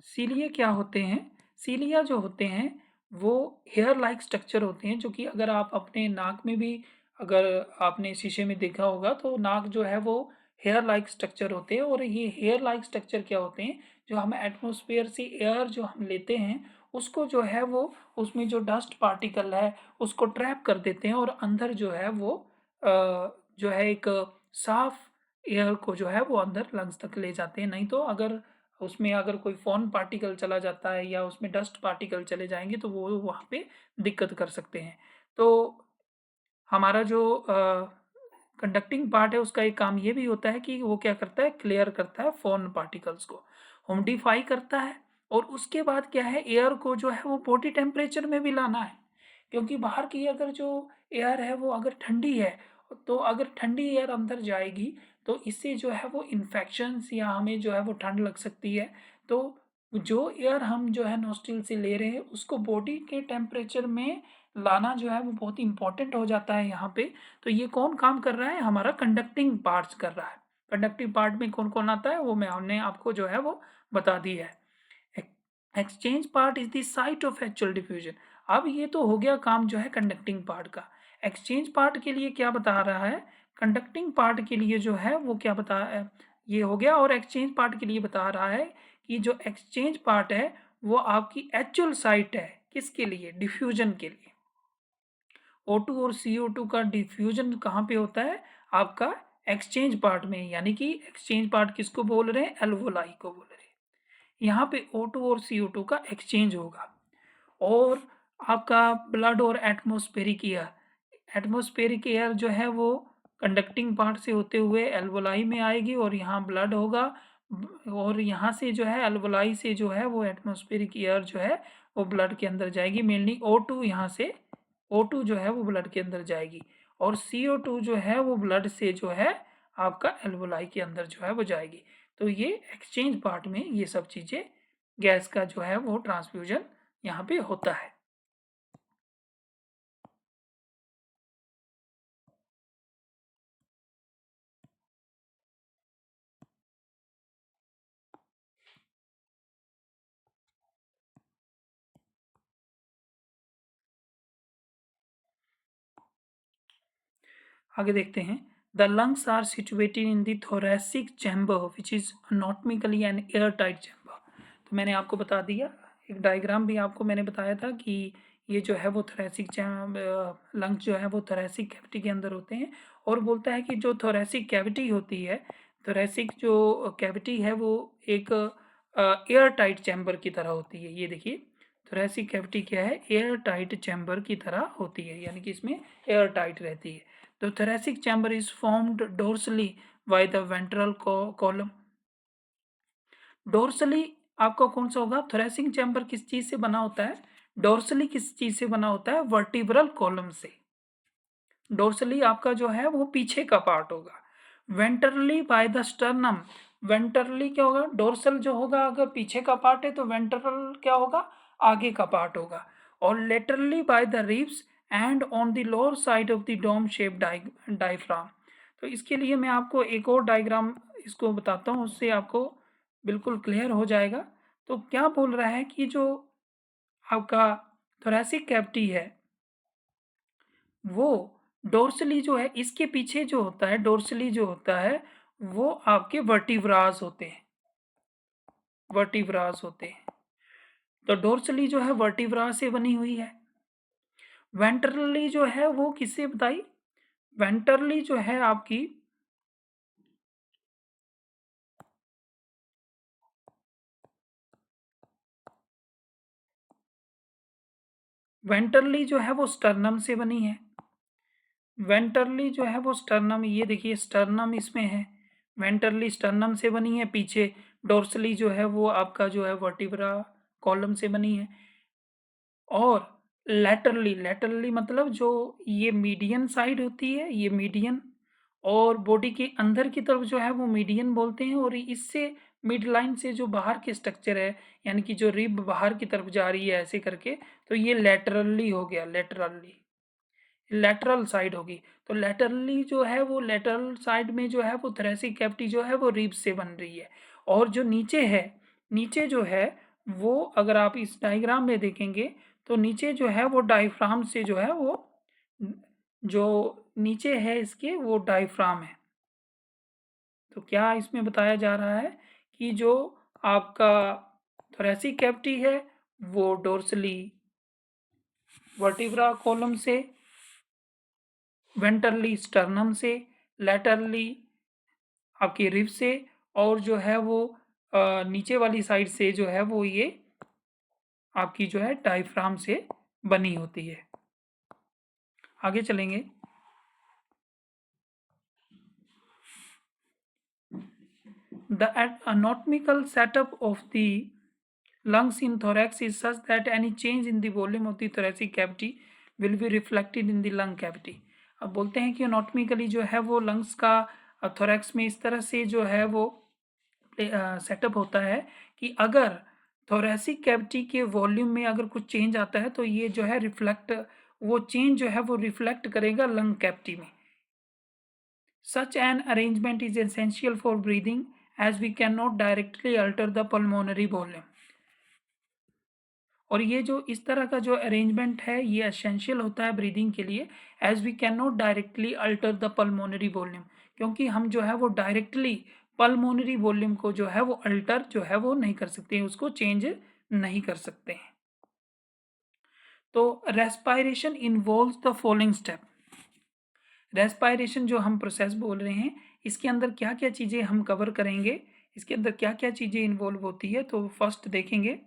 सीलिया क्या होते हैं? सीलिया जो होते हैं वो हेयर लाइक स्ट्रक्चर होते हैं, जो कि अगर आप अपने नाक में भी अगर आपने शीशे में देखा होगा तो नाक जो है वो हेयर लाइक स्ट्रक्चर होते हैं। और ये हेयर लाइक स्ट्रक्चर क्या होते हैं? जो हम एटमॉस्फेयर से एयर जो हम लेते हैं उसको जो है वो उसमें जो डस्ट पार्टिकल है उसको ट्रैप कर देते हैं और अंदर जो है वो जो है एक साफ एयर को जो है वो अंदर लंग्स तक ले जाते हैं। नहीं तो अगर उसमें अगर कोई फ़ॉरेन पार्टिकल चला जाता है या उसमें डस्ट पार्टिकल चले जाएँगे तो वो वहाँ पे दिक्कत कर सकते हैं। तो हमारा जो कंडक्टिंग पार्ट है उसका एक काम ये भी होता है कि वो क्या करता है? क्लियर करता है फ़ॉरेन पार्टिकल्स को, ह्यूमिडिफ़ाई करता है और उसके बाद क्या है? एयर को जो है वो बॉडी टेम्परेचर में भी लाना है। क्योंकि बाहर की अगर जो एयर है वो अगर ठंडी है, तो अगर ठंडी एयर अंदर जाएगी तो इससे जो है वो इन्फेक्शंस या हमें जो है वो ठंड लग सकती है। तो जो एयर हम जो है नॉस्ट्रिल से ले रहे हैं उसको बॉडी के टेम्परेचर में लाना जो है वो बहुत इंपॉर्टेंट हो जाता है यहाँ पे। तो ये कौन काम कर रहा है? हमारा कंडक्टिंग पार्ट्स कर रहा है। कंडक्टिव पार्ट में कौन कौन आता है वो हमने आपको जो है वो बता दिया है। Exchange part is the site of actual diffusion. अब ये तो हो गया काम जो है कंडक्टिंग पार्ट का। एक्सचेंज पार्ट के लिए क्या बता रहा है, कंडक्टिंग पार्ट के लिए जो है वो क्या बता ये हो गया। और एक्सचेंज पार्ट के लिए बता रहा है कि जो एक्सचेंज पार्ट है वो आपकी एक्चुअल साइट है, किसके लिए, डिफ्यूजन के लिए। O2 और CO2 का डिफ्यूजन कहाँ पे होता है, आपका एक्सचेंज पार्ट में, यानी कि एक्सचेंज पार्ट किसको बोल रहे हैं, एल्वोलाई को बोल रहे हैं। यहाँ पे O2 और CO2 का एक्सचेंज होगा। और आपका ब्लड और एटमॉस्फेरिक एयर जो है वो कंडक्टिंग पार्ट से होते हुए एल्वोलाई में आएगी और यहाँ ब्लड होगा। और यहाँ से जो है एल्वोलाई से जो है वो एटमॉस्फेरिक एयर जो है वो ब्लड के अंदर जाएगी। मेनली O2 यहाँ से O2 जो है वो ब्लड के अंदर जाएगी और CO2 जो है वो ब्लड से जो है आपका एल्वोलाई के अंदर जो है वो जाएगी। तो ये एक्सचेंज पार्ट में ये सब चीज़ें, गैस का जो है वो ट्रांसफ्यूजन यहाँ पे होता है। आगे देखते हैं। The lungs are situated in the thoracic chamber which is anatomically an air tight chamber. तो मैंने आपको बता दिया, एक डायग्राम भी आपको मैंने बताया था कि ये जो है वो थोरैसिक लंग्स जो है वो थोरैसिक कैविटी के अंदर होते हैं। और बोलता है कि जो थोरैसिक कैविटी होती है, थोरैसिक जो कैविटी है वो एक एयर टाइट चैम्बर की तरह होती है। ये देखिए, थोरैसिक कैविटी क्या है, एयर टाइट चैम्बर की तरह होती है, यानी कि इसमें एयर टाइट रहती है। The thoracic chamber is formed dorsally by the ventral column. Dorsally आपका कौन सा होगा, थोरैसिक चैम्बर किस चीज से बना होता है, डोर्सली किस चीज से बना होता है, वर्टिब्रल कॉलम से। डोर्सली आपका जो है वो पीछे का पार्ट होगा। Ventrally by the sternum, ventrally क्या होगा, डोर्सल जो होगा अगर पीछे का पार्ट है तो वेंट्रल क्या होगा, आगे का पार्ट होगा। और laterally by the ribs and on the lower side of the dome shape diaphragm. तो इसके लिए मैं आपको एक और डायग्राम इसको बताता हूँ, उससे आपको बिल्कुल क्लियर हो जाएगा। तो क्या बोल रहा है कि जो आपका थोरैसिक कैविटी है वो डोर्सली जो है, इसके पीछे जो होता है डोर्सली जो होता है वो आपके वर्टिब्रास होते हैं, वर्टिब्रास होते हैं। तो डोर्सली जो है वर्टिब्रा से बनी हुई है। वेंट्रली जो है वो किससे बताई, वेंट्रली जो है आपकी, वेंट्रली जो है वो स्टर्नम से बनी है। वेंट्रली जो है वो स्टर्नम, ये देखिए स्टर्नम इसमें है, वेंट्रली स्टर्नम से बनी है। पीछे डोर्सली जो है वो आपका जो है वर्टिब्रा कॉलम से बनी है। और लैटरली, लैटरली मतलब जो ये मीडियन साइड होती है, ये मीडियन, और बॉडी के अंदर की तरफ जो है वो मीडियन बोलते हैं। और इससे मिड लाइन से जो बाहर के स्ट्रक्चर है, यानी कि जो रिब बाहर की तरफ जा रही है ऐसे करके, तो ये लैटरली हो गया, लैटरली, लैटरल साइड होगी। तो लैटरली जो है वो लैटरल साइड में जो है वो थोरैसिक कैविटी जो है वो रिब से बन रही है। और जो नीचे है, नीचे जो है वो अगर आप इस डायग्राम में देखेंगे तो नीचे जो है वो डायफ्राम से जो है वो, जो नीचे है इसके वो डायफ्राम है। तो क्या इसमें बताया जा रहा है कि जो आपका थोरैसिक कैविटी है वो डोर्सली वर्टिब्रा कॉलम से, वेंट्रली स्टर्नम से, लैटरली आपकी रिब से, और जो है वो नीचे वाली साइड से जो है वो ये आपकी जो है डायफ्राम से बनी होती है। आगे चलेंगे। The anatomical setup of the lungs in thorax is such that any change in the volume of the thoracic cavity will be reflected in the lung cavity. अब बोलते हैं कि anatomically जो है वो lungs का thorax में इस तरह से जो है वो सेटअप होता है कि अगर thoracic cavity के वॉल्यूम में अगर कुछ चेंज आता है तो ये जो है रिफ्लेक्ट, वो चेंज जो है वो रिफ्लेक्ट करेगा लंग कैविटी में। Such an arrangement is essential for breathing as we cannot directly alter the pulmonary volume। और ये जो इस तरह का जो अरेंजमेंट है ये एसेंशियल होता है ब्रीदिंग के लिए, as we cannot directly alter the pulmonary volume, क्योंकि हम जो है वो डायरेक्टली पल्मोनरी वॉल्यूम को जो है वो अल्टर जो है वो नहीं कर सकते हैं, उसको चेंज नहीं कर सकते हैं। तो respiration involves the following step. Respiration जो हम प्रोसेस बोल रहे हैं इसके अंदर क्या क्या चीज़ें हम कवर करेंगे, इसके अंदर क्या क्या चीज़ें इन्वॉल्व होती है, तो फर्स्ट देखेंगे।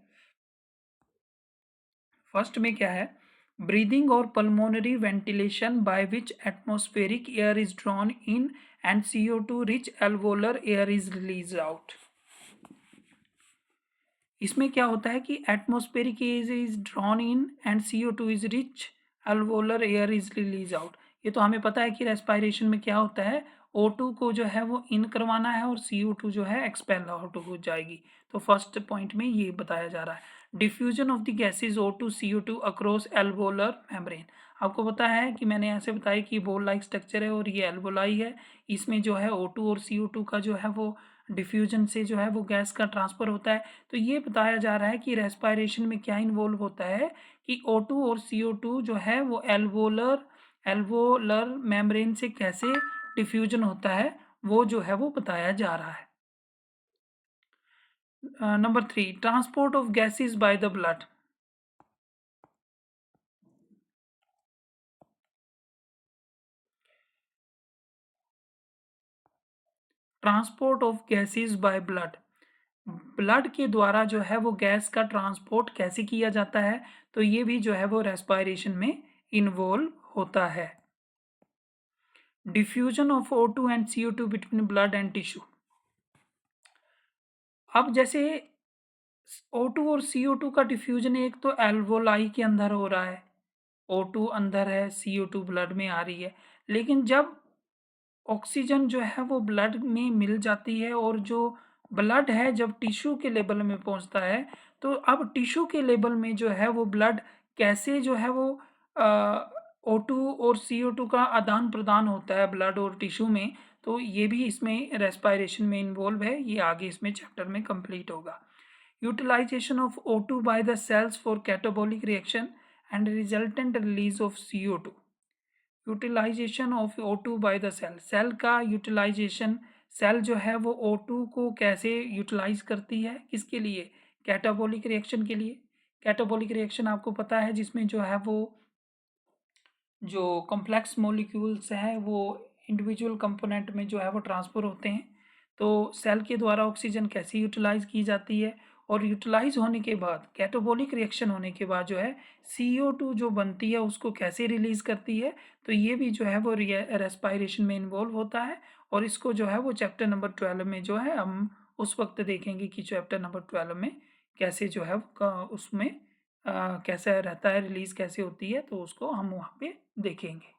फर्स्ट में क्या है, ब्रीदिंग और pulmonary ventilation by which atmospheric air is drawn in and CO2 rich alveolar air is release out. इसमें क्या होता है कि atmospheric air is drawn in and CO2 is rich alveolar air is release out. ये तो हमें पता है कि रेस्पायरेशन में क्या होता है, O2 को जो है वो इन करवाना है और CO2 जो है एक्सपेल आउट हो जाएगी। तो फर्स्ट पॉइंट में ये बताया जा रहा है। Diffusion of the gases O2 CO2 across alveolar membrane. आपको पता है कि मैंने ऐसे बताया कि बोल लाइक स्ट्रक्चर है और ये एल्वोलाई है, इसमें जो है O2 और CO2 का जो है वो डिफ्यूजन से जो है वो गैस का ट्रांसफर होता है। तो ये बताया जा रहा है कि रेस्पायरेशन में क्या इन्वॉल्व होता है कि O2 और CO2 जो है वो एल्वोलर मेम्ब्रेन से कैसे डिफ्यूजन होता है वो जो है वो बताया जा रहा है। Number 3, transport of gases by the blood. Transport of gases by blood, blood के द्वारा जो है वो गैस का ट्रांसपोर्ट कैसे किया जाता है, तो ये भी जो है वो रेस्पायरेशन में इन्वॉल्व होता है। Diffusion of O2 and CO2 between blood and tissue. अब जैसे O2 और CO2 का डिफ्यूजन एक तो एल्वोलाई के अंदर हो रहा है, O2 अंदर है, CO2 ब्लड में आ रही है, लेकिन जब ऑक्सीजन जो है वो ब्लड में मिल जाती है और जो ब्लड है जब टिश्यू के लेवल में पहुंचता है, तो अब टिश्यू के लेवल में जो है वो ब्लड कैसे जो है वो O2 और CO2 का आदान प्रदान होता है ब्लड और टिश्यू में, तो ये भी इसमें रेस्पायरेशन में इन्वॉल्व है, ये आगे इसमें चैप्टर में कंप्लीट होगा। Utilisation of O2 by the cells for catabolic reaction and resultant release of CO2। Utilisation of O2 by the cell, cell का यूटिलाइजेशन, सेल जो है वो O2 को कैसे यूटिलाइज करती है, किसके लिए, कैटाबॉलिक रिएक्शन के लिए। कैटाबॉलिक रिएक्शन आपको पता है जिसमें जो है वो जो कॉम्प्लेक्स मॉलिक्यूल्स हैं वो इंडिविजुअल कंपोनेंट में जो है वो ट्रांसफ़र होते हैं। तो सेल के द्वारा ऑक्सीजन कैसे यूटिलाइज की जाती है, और यूटिलाइज होने के बाद कैटाबॉलिक रिएक्शन होने के बाद जो है CO2 जो बनती है उसको कैसे रिलीज़ करती है, तो ये भी जो है वो रेस्पायरेशन में इन्वॉल्व होता है। और इसको जो है वो चैप्टर नंबर 12 में जो है हम उस वक्त देखेंगे कि चैप्टर नंबर 12 में कैसे जो है उसमें कैसा रहता है, रिलीज़ कैसे होती है, तो उसको हम वहाँ पे देखेंगे।